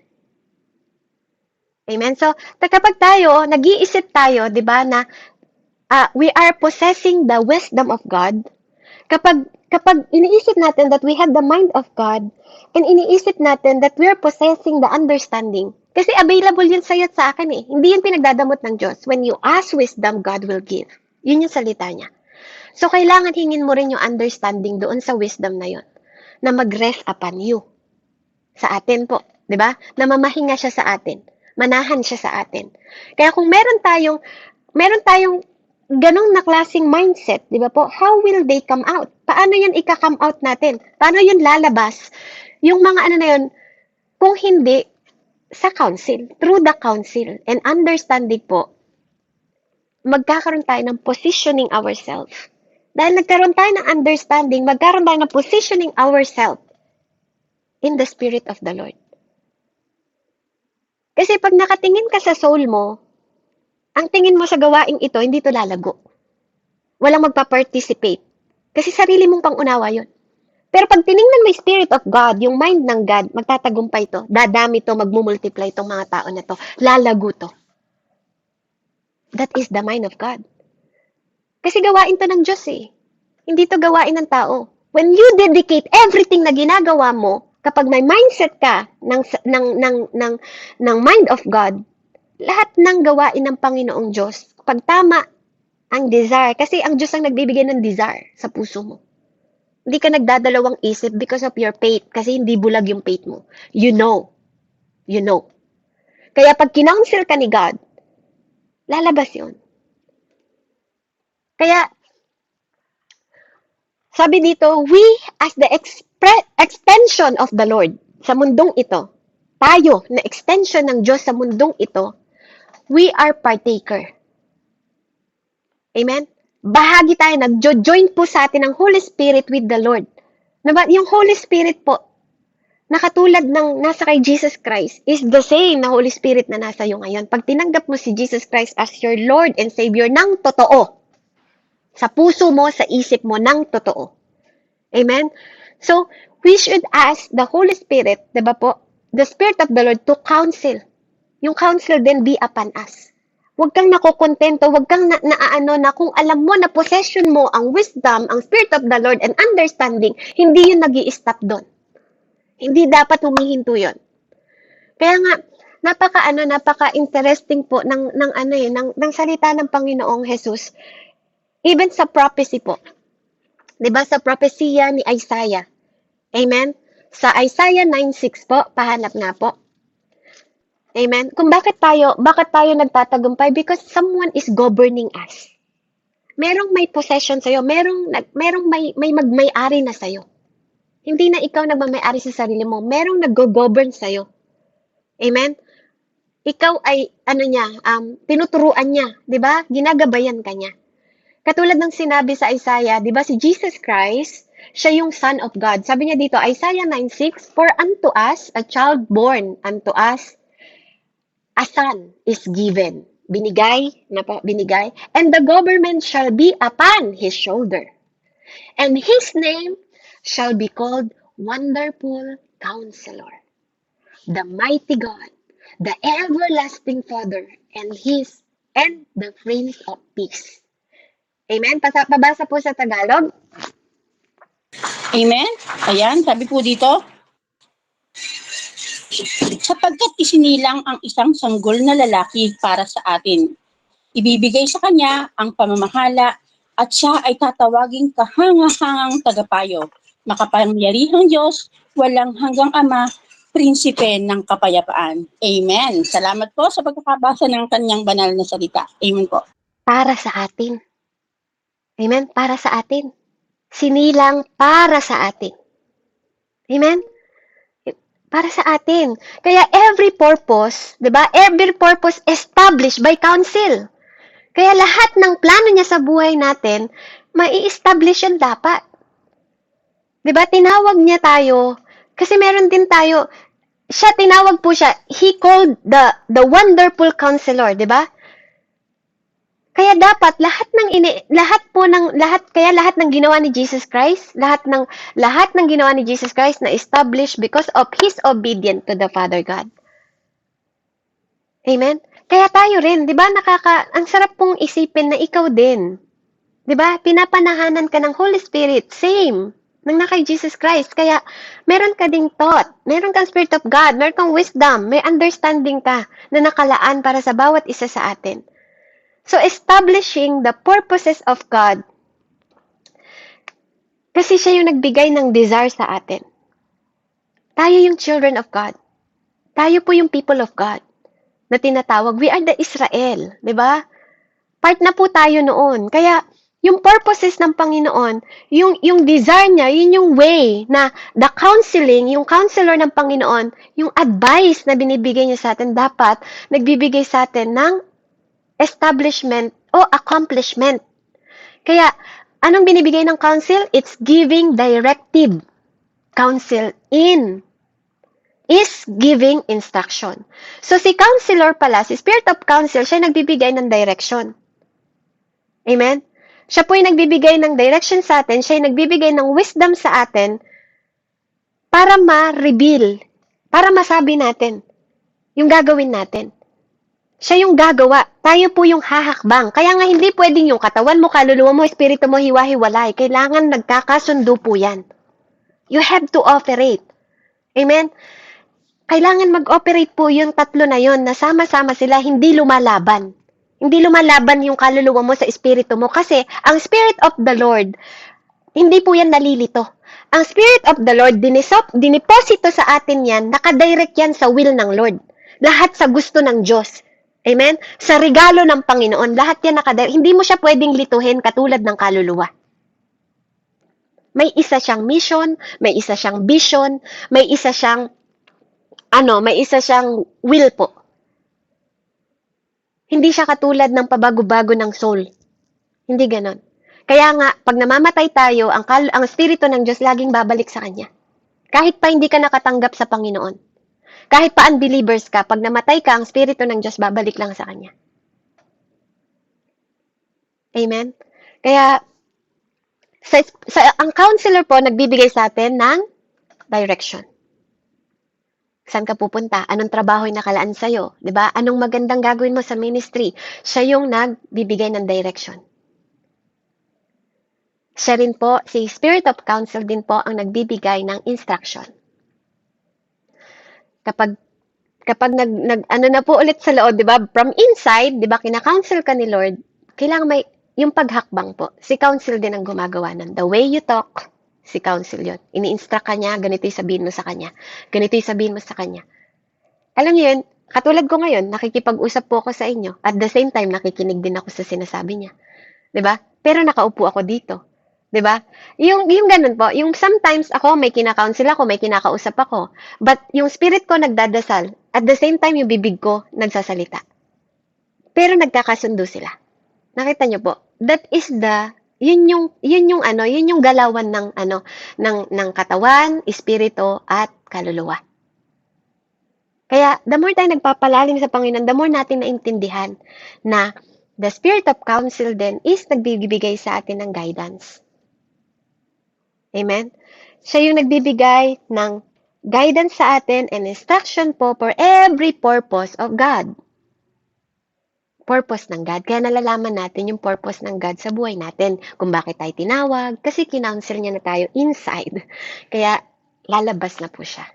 Amen? So, kapag tayo, nag-iisip tayo, di ba, na we are possessing the wisdom of God, kapag iniisip natin that we have the mind of God, and iniisip natin that we are possessing the understanding, kasi available yun sa'yo at sa akin Hindi yun pinagdadamot ng Diyos. When you ask wisdom, God will give. Yun yung salita niya. So, kailangan hingin mo rin yung understanding doon sa wisdom na yun, na mag-rest upon you. Sa atin po, di ba? Na mamahinga siya sa atin. Manahan siya sa atin. Kaya kung meron tayong ganong na klaseng mindset, di ba po? How will they come out? Paano yan ika-come out natin? Paano yun lalabas? Yung mga na yun, kung hindi, sa counsel, through the counsel and understanding po, magkakaroon tayo ng positioning ourselves. Dahil nagkaroon tayo ng understanding, magkaroon tayo ng positioning ourselves in the Spirit of the Lord. Kasi pag nakatingin ka sa soul mo, ang tingin mo sa gawaing ito, hindi ito lalago. Walang magpa-participate. Kasi sarili mong pangunawa yun. Pero pag tiningnan mo yung Spirit of God, yung mind ng God, magtatagumpay ito, dadami ito, magmumultiply itong mga tao na ito, lalago ito. That is the mind of God. Kasi gawain to ng Diyos Hindi to gawain ng tao. When you dedicate everything na ginagawa mo, kapag may mindset ka ng mind of God, lahat ng gawain ng Panginoong Diyos, pag tama ang desire, kasi ang Diyos ang nagbibigay ng desire sa puso mo. Hindi ka nagdadalawang isip because of your faith, kasi hindi bulag yung faith mo. You know. Kaya pag kinounsel ka ni God, lalabas yun. Kaya, sabi dito, we as the extension of the Lord sa mundong ito, tayo na extension ng Diyos sa mundong ito, we are partaker. Amen? Bahagi tayo, nag-join po sa atin ang Holy Spirit with the Lord. Yung Holy Spirit po, nakatulad ng nasa kay Jesus Christ, is the same na Holy Spirit na nasa iyo ngayon. Pag tinanggap mo si Jesus Christ as your Lord and Savior ng totoo, sa puso mo, sa isip mo, ng totoo. Amen? So, we should ask the Holy Spirit, diba po, the Spirit of the Lord to counsel. Yung counsel then be upon us. Huwag kang nakokontento, huwag kang naaano na kung alam mo na possession mo ang wisdom, ang Spirit of the Lord, and understanding, hindi yun nag-i-stop doon. Hindi dapat humihinto yun. Kaya nga, napaka-interesting po ng salita ng Panginoong Jesus. Even sa prophecy po. 'Di ba sa propesya ni Isaiah? Amen? Sa Isaiah 9:6 po, pahanap nga po. Amen? Kung bakit tayo nagtatagumpay? Because someone is governing us. Merong may possession sa'yo, merong may magmay-ari na sa'yo. Hindi na ikaw nagmamay-ari sa sarili mo, merong nag-govern sa'yo. Amen? Ikaw ay, tinuturuan niya, di ba? Ginagabayan ka niya. Katulad ng sinabi sa Isaiah, di ba si Jesus Christ, siya yung Son of God. Sabi niya dito, Isaiah 9:6, for unto us a child born, unto us a son is given. Binigay, and the government shall be upon his shoulder. And his name shall be called Wonderful Counselor, the Mighty God, the Everlasting Father, and the Prince of Peace. Amen? Pabasa po sa Tagalog. Amen? Ayan, sabi po dito, sapagkat isinilang ang isang sanggol na lalaki para sa atin. Ibibigay sa kanya ang pamamahala at siya ay tatawaging kahangahangang tagapayo, makapangyarihang Diyos, walang hanggang Ama, prinsipe ng kapayapaan. Amen. Salamat po sa pagkakabasa ng kanyang banal na salita. Amen po. Para sa atin. Amen? Para sa atin. Sinilang para sa atin. Amen? Para sa atin. Kaya every purpose, 'di ba? Every purpose established by counsel. Kaya lahat ng plano niya sa buhay natin, mai-establish yan dapat. 'Di ba? Tinawag niya tayo kasi meron din tayo, tinawag po siya, he called the wonderful counselor, 'di ba? Kaya dapat lahat ng ginawa ni Jesus Christ, lahat ng ginawa ni Jesus Christ na established because of his obedience to the Father God. Amen? Kaya tayo rin, 'di ba? Ang sarap pong isipin na ikaw din. 'Di ba? Pinapanahanan ka ng Holy Spirit, same nang kay Jesus Christ. Kaya meron ka ding thought, meron kang Spirit of God, meron kang wisdom, may understanding ka na nakalaan para sa bawat isa sa atin. So, establishing the purposes of God, kasi siya yung nagbigay ng desire sa atin. Tayo yung children of God. Tayo po yung people of God na tinatawag. We are the Israel, di ba? Part na po tayo noon. Kaya, yung purposes ng Panginoon, yung desire niya, yun yung way na the counseling, yung counselor ng Panginoon, yung advice na binibigay niya sa atin, dapat nagbibigay sa atin ng establishment o accomplishment. Kaya, anong binibigay ng counsel? It's giving directive. Counsel is giving instruction. So, si counselor pala, si Spirit of Counsel, siya nagbibigay ng direction. Amen? Siya po yung nagbibigay ng direction sa atin, siya yung nagbibigay ng wisdom sa atin para ma-reveal, para masabi natin yung gagawin natin. Siya yung gagawa. Tayo po yung hahakbang. Kaya nga hindi pwedeng yung katawan mo, kaluluwa mo, espiritu mo, hiwa-hiwalay. Kailangan nagkakasundo po yan. You have to operate. Amen? Kailangan mag-operate po yung tatlo na yon na sama-sama sila, hindi lumalaban. Hindi lumalaban yung kaluluwa mo sa espiritu mo kasi ang Spirit of the Lord, hindi po yan nalilito. Ang Spirit of the Lord, diniposito sa atin yan, nakadirect yan sa will ng Lord. Lahat sa gusto ng Diyos. Amen? Sa regalo ng Panginoon, lahat yan nakadirect. Hindi mo siya pwedeng lituhin katulad ng kaluluwa. May isa siyang mission, may isa siyang vision, may isa siyang will po. Hindi siya katulad ng pabago-bago ng soul. Hindi ganon. Kaya nga, pag namamatay tayo, ang Espiritu ng Diyos laging babalik sa Kanya. Kahit pa hindi ka nakatanggap sa Panginoon. Kahit pa unbelievers ka, pag namatay ka, ang Espiritu ng Diyos babalik lang sa Kanya. Amen? Kaya, ang counselor po, nagbibigay sa atin ng direction. Saan ka pupunta? Anong trabaho yung nakalaan sa'yo? 'Di ba? Anong magandang gagawin mo sa ministry? Siya yung nagbibigay ng direction. Siya rin po, si Spirit of Counsel din po ang nagbibigay ng instruction. Kapag ano na po ulit sa loob, 'di ba? From inside, 'di ba, kina-counsel ka ni Lord, kailangan may yung paghakbang po. Si counsel din ang gumagawa nun. The way you talk, si counsel yun. Ini-instruct ka niya, ganito yung sabihin mo sa kanya. Ganito yung sabihin mo sa kanya. Alam niyo yun, katulad ko ngayon, nakikipag-usap po ako sa inyo. At the same time, nakikinig din ako sa sinasabi niya. 'Di ba? Pero nakaupo ako dito. 'Di ba? Yung ganun po, yung sometimes ako may kina-counsel ako, may kinakausap ako. But yung spirit ko nagdadasal, at the same time yung bibig ko nagsasalita. Pero nagkakasundo sila. Nakita niyo po? That is yun yung galawan ng katawan, espiritu at kaluluwa. Kaya the more tayo nagpapalalim sa Panginoon, the more natin naintindihan na the Spirit of Counsel din is nagbibigay sa atin ng guidance. Amen? Siya yung nagbibigay ng guidance sa atin and instruction po for every purpose of God. Purpose ng God. Kaya nalalaman natin yung purpose ng God sa buhay natin. Kung bakit tayo tinawag. Kasi kinounsel niya na tayo inside. Kaya lalabas na po siya.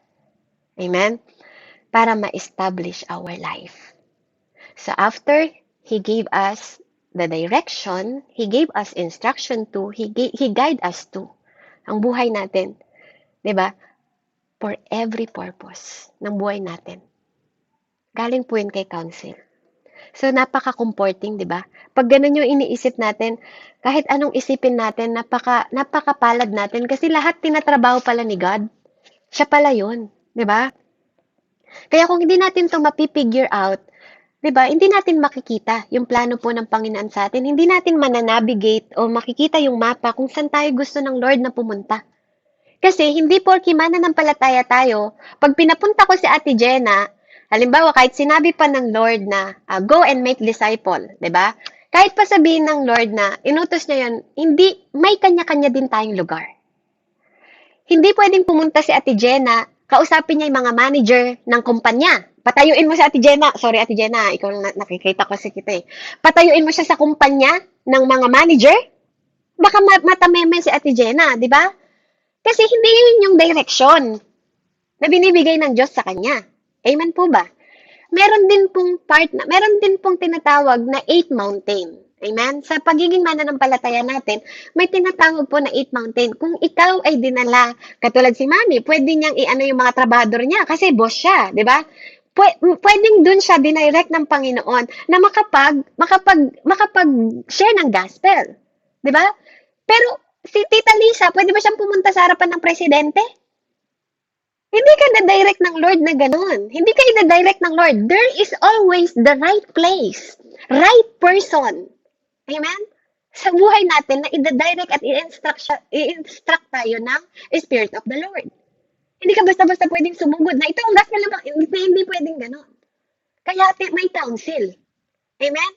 Amen? Para ma-establish our life. So after He gave us the direction, He gave us instruction to, He guide us to. Ang buhay natin. 'Di ba? For every purpose ng buhay natin. Galing po yun kay counsel. So, napaka-comforting, di ba? Pag ganun yung iniisip natin, kahit anong isipin natin, napakapalad natin kasi lahat tinatrabaho pala ni God. Siya pala yun, di ba? Kaya kung hindi natin to mapipigure out, di ba, hindi natin makikita yung plano po ng Panginoon sa atin. Hindi natin mananavigate o makikita yung mapa kung saan tayo gusto ng Lord na pumunta. Kasi hindi porke mananampalataya tayo, pag pinapunta ko si Ate Jenna, halimbawa, kahit sinabi pa ng Lord na go and make disciple, 'di ba? Kahit pa sabihin ng Lord na inutos niya 'yon, hindi may kanya-kanya din tayong lugar. Hindi pwedeng pumunta si Ate Jenna, kausapin niya yung mga manager ng kumpanya. Patayuin mo si Ate Jenna. Sorry Ate Jenna, ikaw nakikita ko si kita eh. Patayuin mo siya sa kumpanya ng mga manager. Baka matameme si Ate Jenna, 'di ba? Kasi hindi yun yung direction na binibigay ng Diyos sa kanya. Amen po ba? Meron din pong tinatawag na 8 mountain. Amen? Sa pagiging mananampalataya natin, may tinatawag po na 8 mountain. Kung ikaw ay dinala, katulad si Mami, pwede niyang i-ano yung mga trabador niya kasi boss siya, di ba? Pwedeng dun siya dinirect ng Panginoon na makapag-share ng gospel. Di ba? Pero si Tita Lisa, pwede ba siyang pumunta sa harapan ng presidente? Hindi ka na-direct ng Lord na ganun. Hindi ka na-direct ng Lord. There is always the right place, right person. Amen? Sa buhay natin na i-direct at i-instruct tayo ng Spirit of the Lord. Hindi ka basta-basta pwedeng sumugod na ito ang gospel lang. Hindi pwedeng ganun. Kaya may counsel. Amen?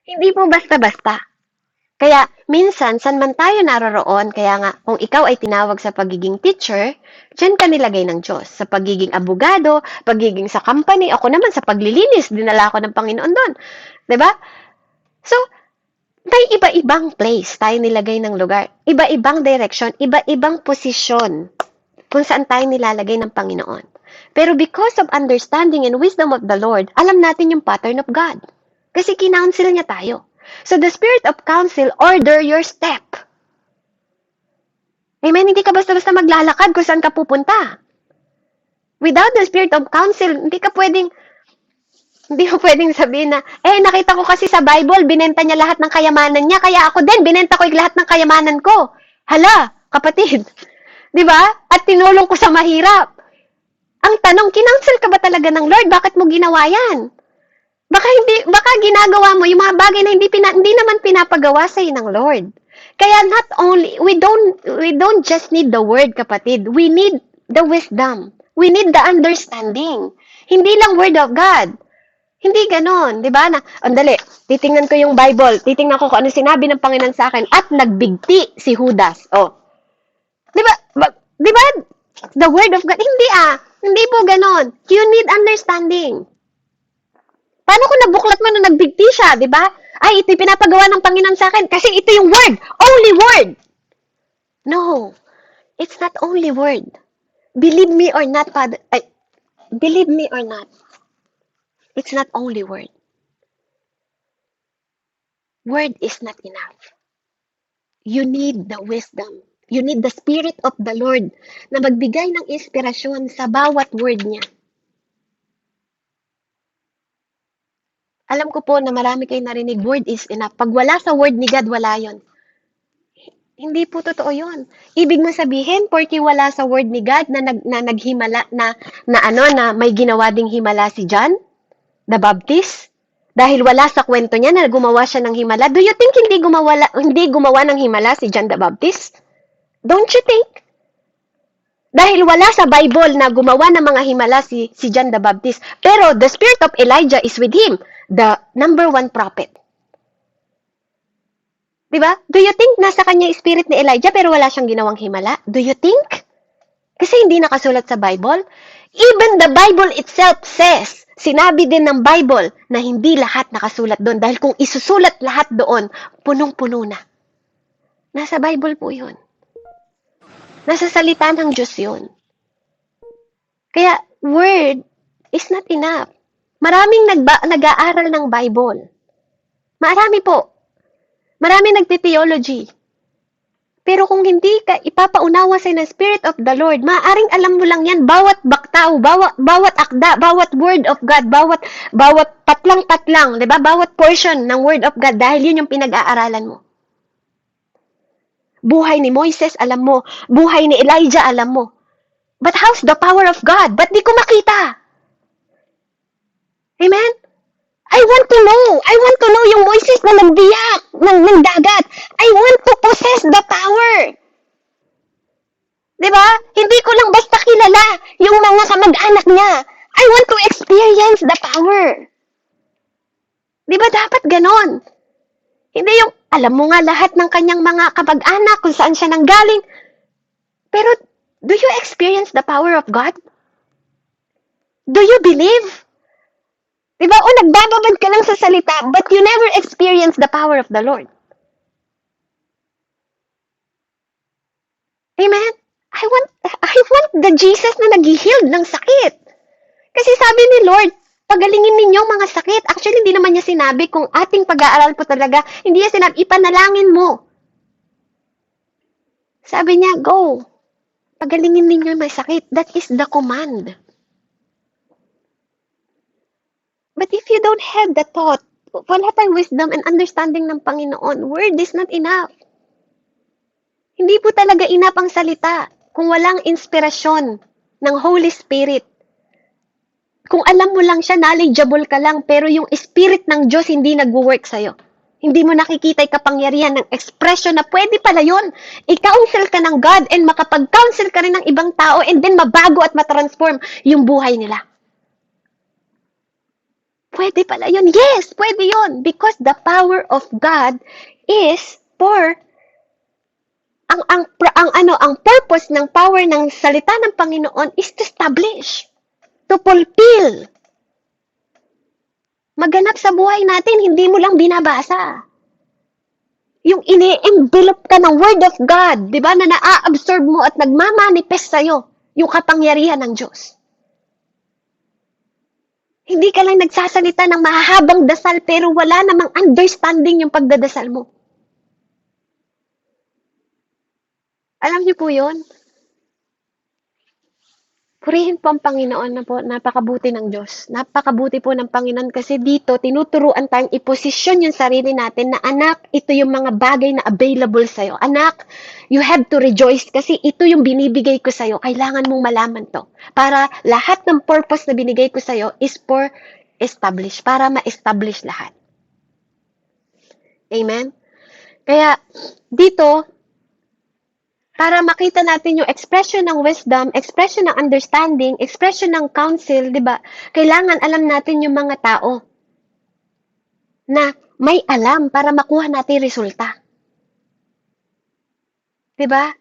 Hindi po basta-basta. Kaya, minsan, saan man tayo naroroon, kaya nga, kung ikaw ay tinawag sa pagiging teacher, dyan ka nilagay ng Diyos. Sa pagiging abogado, pagiging sa company, ako naman sa paglilinis, dinala ako ng Panginoon doon. Diba? So, may iba-ibang place tayo nilagay ng lugar. Iba-ibang direction, iba-ibang posisyon kung saan tayo nilalagay ng Panginoon. Pero because of understanding and wisdom of the Lord, alam natin yung pattern of God. Kasi kinounsel niya tayo. So, the Spirit of Counsel order your step. Amen? Hindi ka basta-basta maglalakad kung saan ka pupunta. Without the Spirit of Counsel, hindi mo pwedeng sabihin na, nakita ko kasi sa Bible, binenta niya lahat ng kayamanan niya, kaya ako din, binenta ko yung lahat ng kayamanan ko. Hala, kapatid. Di ba? At tinulong ko sa mahirap. Ang tanong, kinounsel ka ba talaga ng Lord? Bakit mo ginawa yan? Baka ginagawa mo yung mga bagay na hindi naman pinapagawa sa ng Lord. Kaya not only, we don't just need the word, kapatid. We need the wisdom. We need the understanding. Hindi lang word of God. Hindi ganon, di ba? Andali, titingnan ko yung Bible. Titingnan ko kung ano sinabi ng Panginoon sa akin. At nagbigti si Judas. Oh. Di ba? The word of God. Hindi Hindi po ganon. You need understanding. Paano kung nabuklat mo na nagbigti siya, di ba? Ay, ito'y pinapagawa ng Panginoon sa akin kasi ito yung word. Only word. No. It's not only word. Believe me or not, Father. Believe me or not. It's not only word. Word is not enough. You need the wisdom. You need the Spirit of the Lord na magbigay ng inspirasyon sa bawat word niya. Alam ko po na marami kayo narinig, word is enough. Pag wala sa word ni God, wala yon. Hindi po totoo yon. Ibig mo sabihin, porque wala sa word ni God na naghimala, na may ginawa ding himala si John the Baptist? Dahil wala sa kwento niya na gumawa siya ng himala. Do you think hindi gumawa ng himala si John the Baptist? Don't you think? Dahil wala sa Bible na gumawa ng mga himala si John the Baptist. Pero the spirit of Elijah is with him, the number one prophet. Diba? Do you think nasa kanya yung spirit ni Elijah pero wala siyang ginawang himala? Do you think? Kasi hindi nakasulat sa Bible. Even the Bible itself says, sinabi din ng Bible na hindi lahat nakasulat doon. Dahil kung isusulat lahat doon, punong-puno na. Nasa Bible po yun. Nasa salita ng Diyos yun. Kaya, word is not enough. Maraming nag-aaral ng Bible. Marami po. Maraming nagte-theology. Pero kung hindi ka ipapaunawa sa ng Spirit of the Lord, maaaring alam mo lang yan, bawat baktaw, bawat akda, bawat word of God, bawat patlang-patlang, di ba? Bawat portion ng word of God, dahil yun yung pinag-aaralan mo. Buhay ni Moises, alam mo. Buhay ni Elijah, alam mo. But how's the power of God? Ba't di ko makita? Amen? I want to know. I want to know yung Moises na nagbiyak ng dagat. I want to possess the power. Diba? Hindi ko lang basta kilala yung mga kamag-anak niya. I want to experience the power. Diba dapat ganon? Hindi yung, alam mo nga lahat ng kanyang mga kamag-anak kung saan siya nanggaling. Pero, do you experience the power of God? Do you believe? Diba? O nagbababad ka lang sa salita, but you never experience the power of the Lord. Amen? I want the Jesus na nag-heal ng sakit. Kasi sabi ni Lord, pagalingin ninyo mga sakit. Actually, hindi naman niya sinabi kung ating pag-aaral po talaga, hindi niya sinabi, ipanalangin mo. Sabi niya, go. Pagalingin ninyo yung may sakit. That is the command. But if you don't have the thought, wala tayong wisdom and understanding ng Panginoon, word is not enough. Hindi po talaga enough ang salita kung walang inspirasyon ng Holy Spirit. Kung alam mo lang siya, knowledgeable ka lang, pero yung Spirit ng Diyos hindi nag-work sa'yo. Hindi mo nakikita yung kapangyarihan ng expression na pwede pala yun. I-counsel ka ng God and makapag-counsel ka rin ng ibang tao and then mabago at matransform yung buhay nila. Pwede pala yun. Yes, pwede yun. Because the power of God is for ang purpose ng power ng salita ng Panginoon is to establish, to fulfill. Maganap sa buhay natin, hindi mo lang binabasa. Yung ini-envelope ka ng Word of God, di ba, na na-absorb mo at nagmamanifest sa'yo yung kapangyarihan ng Diyos. Hindi ka lang nagsasalita ng mahahabang dasal pero wala namang understanding yung pagdadasal mo. Alam niyo po yun? Purihin po ang Panginoon na po, napakabuti ng Diyos. Napakabuti po ng Panginoon kasi dito, tinuturuan tayong iposisyon yung sarili natin na anak, ito yung mga bagay na available sa'yo. Anak, you have to rejoice kasi ito yung binibigay ko sa'yo. Kailangan mong malaman to. Para lahat ng purpose na binigay ko sa'yo is for establish, para ma-establish lahat. Amen? Kaya, dito, para makita natin yung expression ng wisdom, expression ng understanding, expression ng counsel, di ba? Kailangan alam natin yung mga tao na may alam para makuha natin resulta. Di ba?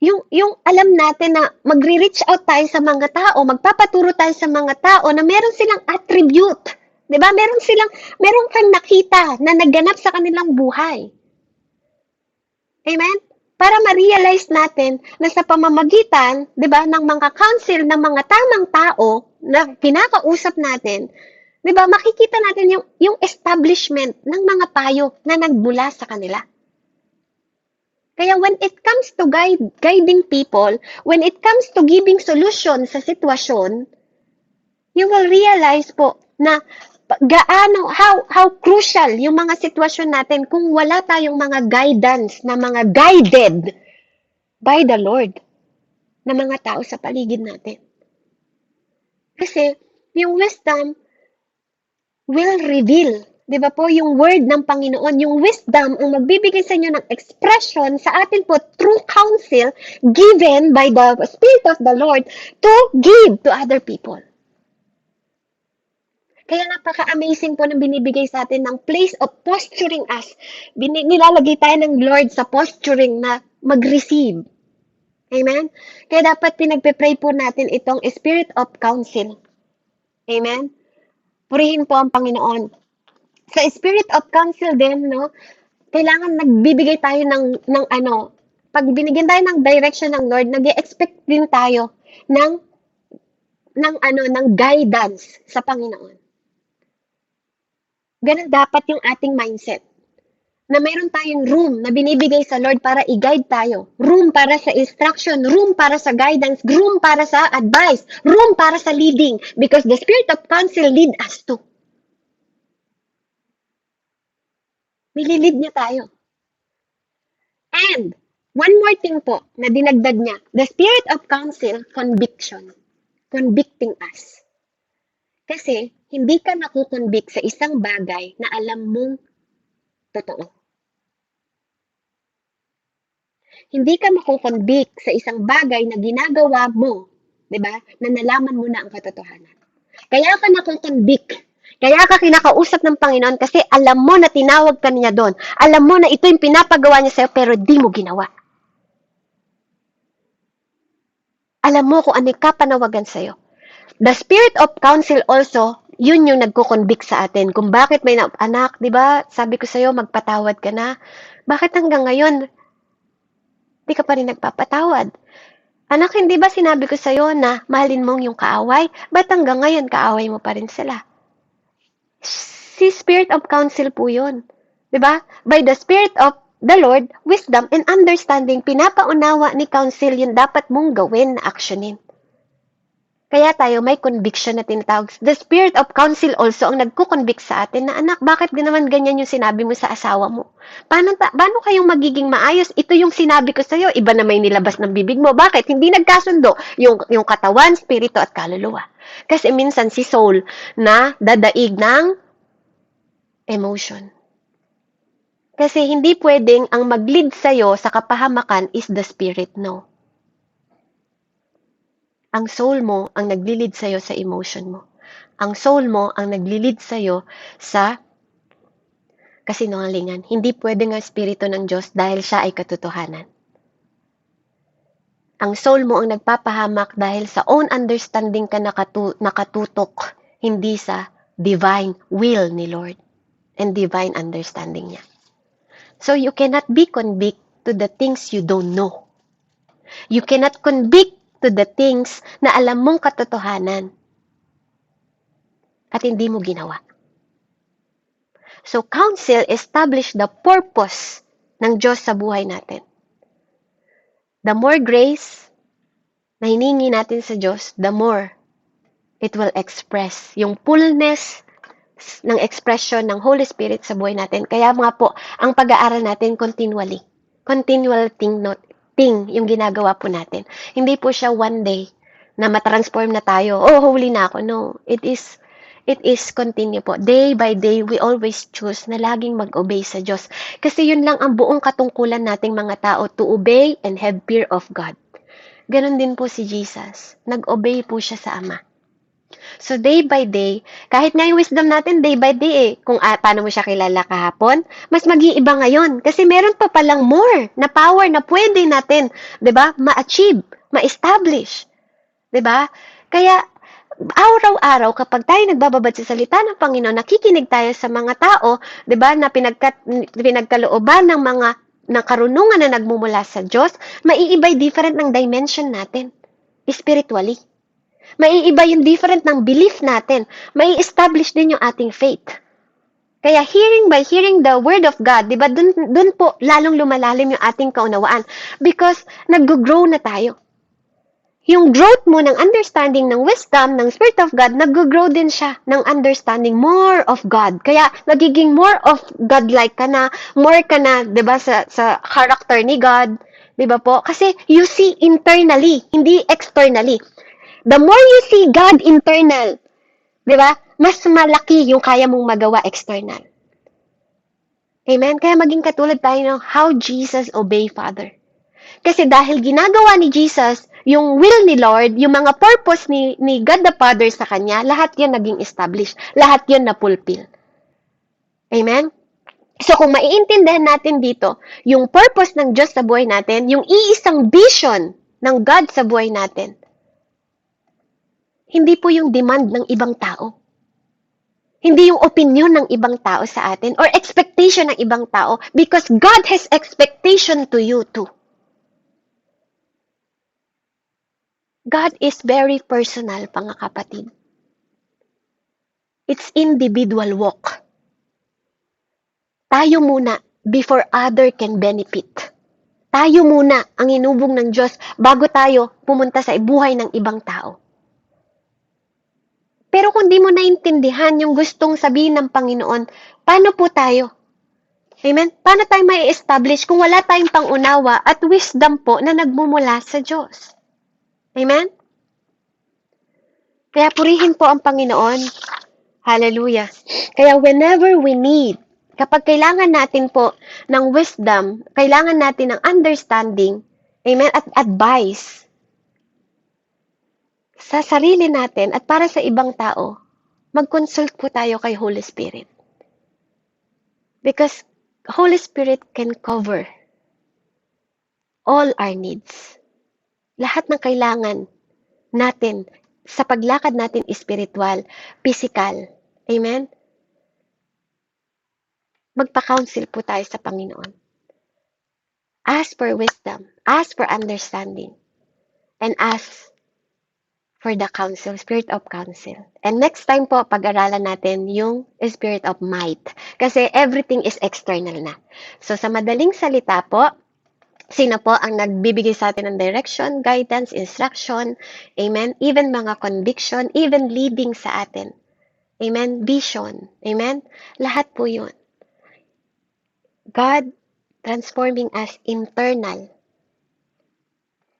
yung alam natin na magre-reach out tayo sa mga tao, magpapaturo tayo sa mga tao na meron silang attribute. 'Di ba? Meron kang nakita na nagganap sa kanilang buhay. Amen? Para ma-realize natin na sa pamamagitan, 'di ba, ng mga counsel ng mga tamang tao na kinakausap natin, 'di ba, makikita natin yung establishment ng mga payo na nagmula sa kanila. Kaya when it comes to guiding people, when it comes to giving solution sa sitwasyon, you will realize po na how crucial yung mga sitwasyon natin kung wala tayong mga guidance na mga guided by the Lord na mga tao sa paligid natin. Kasi yung wisdom will reveal, di ba po, yung word ng Panginoon, yung wisdom ang magbibigay sa inyo ng expression sa atin po through counsel given by the Spirit of the Lord to give to other people. Kaya napaka-amazing po ng binibigay sa atin ng place of posturing us. Nilalagay tayo ng Lord sa posturing na mag-receive. Amen? Kaya dapat pinagpe-pray po natin itong spirit of counsel. Amen? Purihin po ang Panginoon. Sa spirit of counsel din, no, kailangan nagbibigay tayo ng pag binigyan tayo ng direction ng Lord, nag-expect din tayo ng guidance sa Panginoon. Ganun dapat yung ating mindset. Na mayroon tayong room na binibigay sa Lord para i-guide tayo. Room para sa instruction, room para sa guidance, room para sa advice, room para sa leading. Because the Spirit of counsel lead us to. Nililid niya tayo. And, one more thing po na dinagdag niya. The Spirit of counsel, conviction. Convicting us. Kasi, hindi ka nakukonvict sa isang bagay na alam mong totoo. Hindi ka makukonvict sa isang bagay na ginagawa mo, 'di ba? Na nalaman mo na ang katotohanan. Kaya ka nakukonvict. Kaya ka kinakausap ng Panginoon kasi alam mo na tinawag ka niya doon. Alam mo na ito yung pinapagawa niya sa'yo pero di mo ginawa. Alam mo kung ano yung kapanawagan sa'yo. The Spirit of counsel also, yun yung nagko-convict sa atin. Kung bakit may anak, di ba? Sabi ko sa'yo, magpatawad ka na. Bakit hanggang ngayon, di ka pa rin nagpapatawad? Anak, hindi ba sinabi ko sa'yo na mahalin mong yung kaaway? Ba't hanggang ngayon kaaway mo pa rin sila? Si Spirit of counsel po yun. Di ba? By the Spirit of the Lord, wisdom and understanding, pinapaunawa ni counsel yung dapat mong gawin na actionin. Kaya tayo may conviction na tinatawag. The Spirit of counsel also ang nagko-convict sa atin na, anak, bakit naman ganyan yung sinabi mo sa asawa mo? Paano kayong magiging maayos? Ito yung sinabi ko sa'yo, iba na may nilabas ng bibig mo. Bakit? Hindi nagkasundo yung katawan, spirito at kaluluwa. Kasi minsan si soul na dadaig ng emotion. Kasi hindi pwedeng ang mag-lead sa'yo sa kapahamakan is the spirit, no. Ang soul mo ang nagli-lead sa'yo sa emotion mo. Ang soul mo ang nagli-lead sa'yo sa kasinungalingan. Hindi pwede nga espiritu ng Diyos dahil siya ay katotohanan. Ang soul mo ang nagpapahamak dahil sa own understanding ka nakatutok, hindi sa divine will ni Lord and divine understanding niya. So you cannot be convict to the things you don't know. You cannot convict to the things na alam mong katotohanan at hindi mo ginawa. So, counsel establish the purpose ng Diyos sa buhay natin. The more grace na hiningi natin sa Diyos, the more it will express yung fullness ng expression ng Holy Spirit sa buhay natin. Kaya nga po, ang pag-aaral natin continually. Continual thing yung ginagawa po natin. Hindi po siya one day na matransform na tayo. Oh, holy na ako. No, it is continue po. Day by day, we always choose na laging mag-obey sa Diyos. Kasi yun lang ang buong katungkulan nating mga tao, to obey and have fear of God. Ganon din po si Jesus. Nag-obey po siya sa Ama. So, day by day, kahit nga yung wisdom natin, day by day kung paano mo siya kilala kahapon, mas mag-iiba ngayon. Kasi meron pa palang more na power na pwede natin, 'di ba, ma-achieve, ma-establish. 'Di ba? Kaya, araw-araw kapag tayo nagbababad sa salita ng Panginoon, nakikinig tayo sa mga tao, 'di ba, na pinagkalooban ng mga ng karunungan na nagmumula sa Diyos, maiiba'y different ng dimension natin, spiritually. Maiiba yung different ng belief natin. Mai-establish din yung ating faith. Kaya by hearing the word of God, 'di ba? Dun po lalong lumalalim yung ating kaunawaan because nag-grow na tayo. Yung growth mo ng understanding ng wisdom ng Spirit of God, nag-grow din siya ng understanding more of God. Kaya nagiging more of God-like ka na, more ka na, 'di ba, sa character ni God, 'di ba po? Kasi you see internally, hindi externally. The more you see God internal, 'di ba? Mas malaki yung kaya mong magawa external. Amen? Kaya maging katulad tayo ng how Jesus obey Father. Kasi dahil ginagawa ni Jesus yung will ni Lord, yung mga purpose ni God the Father sa kanya, lahat yan naging established. Lahat yan na-fulfill. Amen? So kung maiintindihan natin dito, yung purpose ng Diyos sa buhay natin, yung iisang vision ng God sa buhay natin, hindi po yung demand ng ibang tao. Hindi yung opinion ng ibang tao sa atin or expectation ng ibang tao because God has expectation to you too. God is very personal, mga kapatid. It's individual walk. Tayo muna before other can benefit. Tayo muna ang inubong ng Diyos bago tayo pumunta sa buhay ng ibang tao. Pero kung di mo naintindihan yung gustong sabihin ng Panginoon, paano po tayo? Amen? Paano tayo may establish kung wala tayong pangunawa at wisdom po na nagmumula sa Diyos? Amen? Kaya purihin po ang Panginoon. Hallelujah. Kaya whenever we need, kapag kailangan natin po ng wisdom, kailangan natin ng understanding, amen, at advice sa sarili natin at para sa ibang tao, mag-consult po tayo kay Holy Spirit. Because Holy Spirit can cover all our needs. Lahat ng kailangan natin sa paglakad natin spiritual, physical. Amen? Magpa-counsel po tayo sa Panginoon. Ask for wisdom, ask for understanding, and ask for the counsel, spirit of counsel. And next time po, pag-aralan natin yung spirit of might. Kasi everything is external na. So sa madaling salita po, sino po ang nagbibigay sa atin ng direction, guidance, instruction, amen, even mga conviction, even leading sa atin. Amen, vision, amen, lahat po yun. God transforming us internal,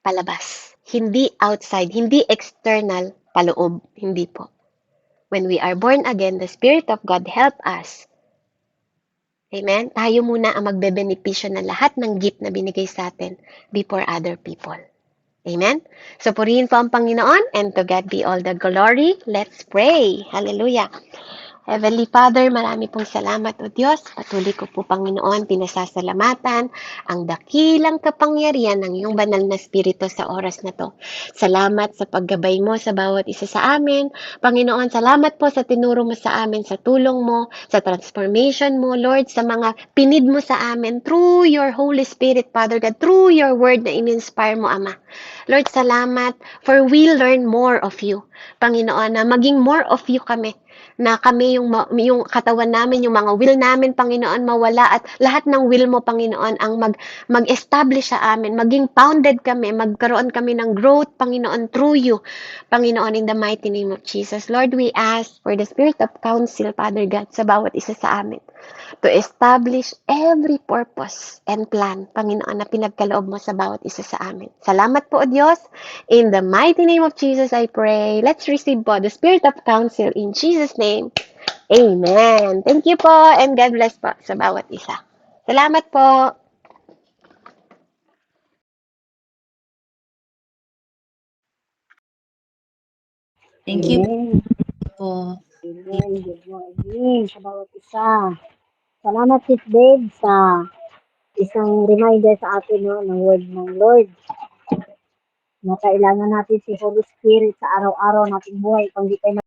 palabas. Hindi outside, hindi external, paloob. Hindi po. When we are born again, the Spirit of God help us. Amen? Tayo muna ang magbebenepisyo ng lahat ng gift na binigay sa atin before other people. Amen? So, purihin po ang Panginoon and to God be all the glory. Let's pray. Hallelujah. Heavenly Father, marami pong salamat o Diyos. Patuloy ko po, Panginoon, pinasasalamatan ang dakilang kapangyarihan ng iyong banal na spirito sa oras na to. Salamat sa paggabay mo sa bawat isa sa amin. Panginoon, salamat po sa tinuro mo sa amin, sa tulong mo, sa transformation mo, Lord, sa mga pinid mo sa amin through your Holy Spirit, Father God, through your word na in-inspire mo, Ama. Lord, salamat for we learn more of you. Panginoon, na maging more of you kami, na kami yung katawan namin, yung mga will namin, Panginoon, mawala at lahat ng will mo, Panginoon, ang mag-establish sa amin, maging founded kami, magkaroon kami ng growth, Panginoon, through you, Panginoon, in the mighty name of Jesus. Lord, we ask for the spirit of counsel, Father God, sa bawat isa sa amin, to establish every purpose and plan, Panginoon, na pinagkaloob mo sa bawat isa sa amin. Salamat po, O Diyos. In the mighty name of Jesus, I pray. Let's receive po the spirit of counsel in Jesus' name. Amen. Thank you po and God bless po sa bawat isa. Salamat po. Thank you. Amen. Good morning sa bawat isa. Salamat, Sis Babe, sa isang reminder sa atin, no, ng word ng Lord na kailangan natin si Holy Spirit sa araw-araw nating buhay. Kung di tayo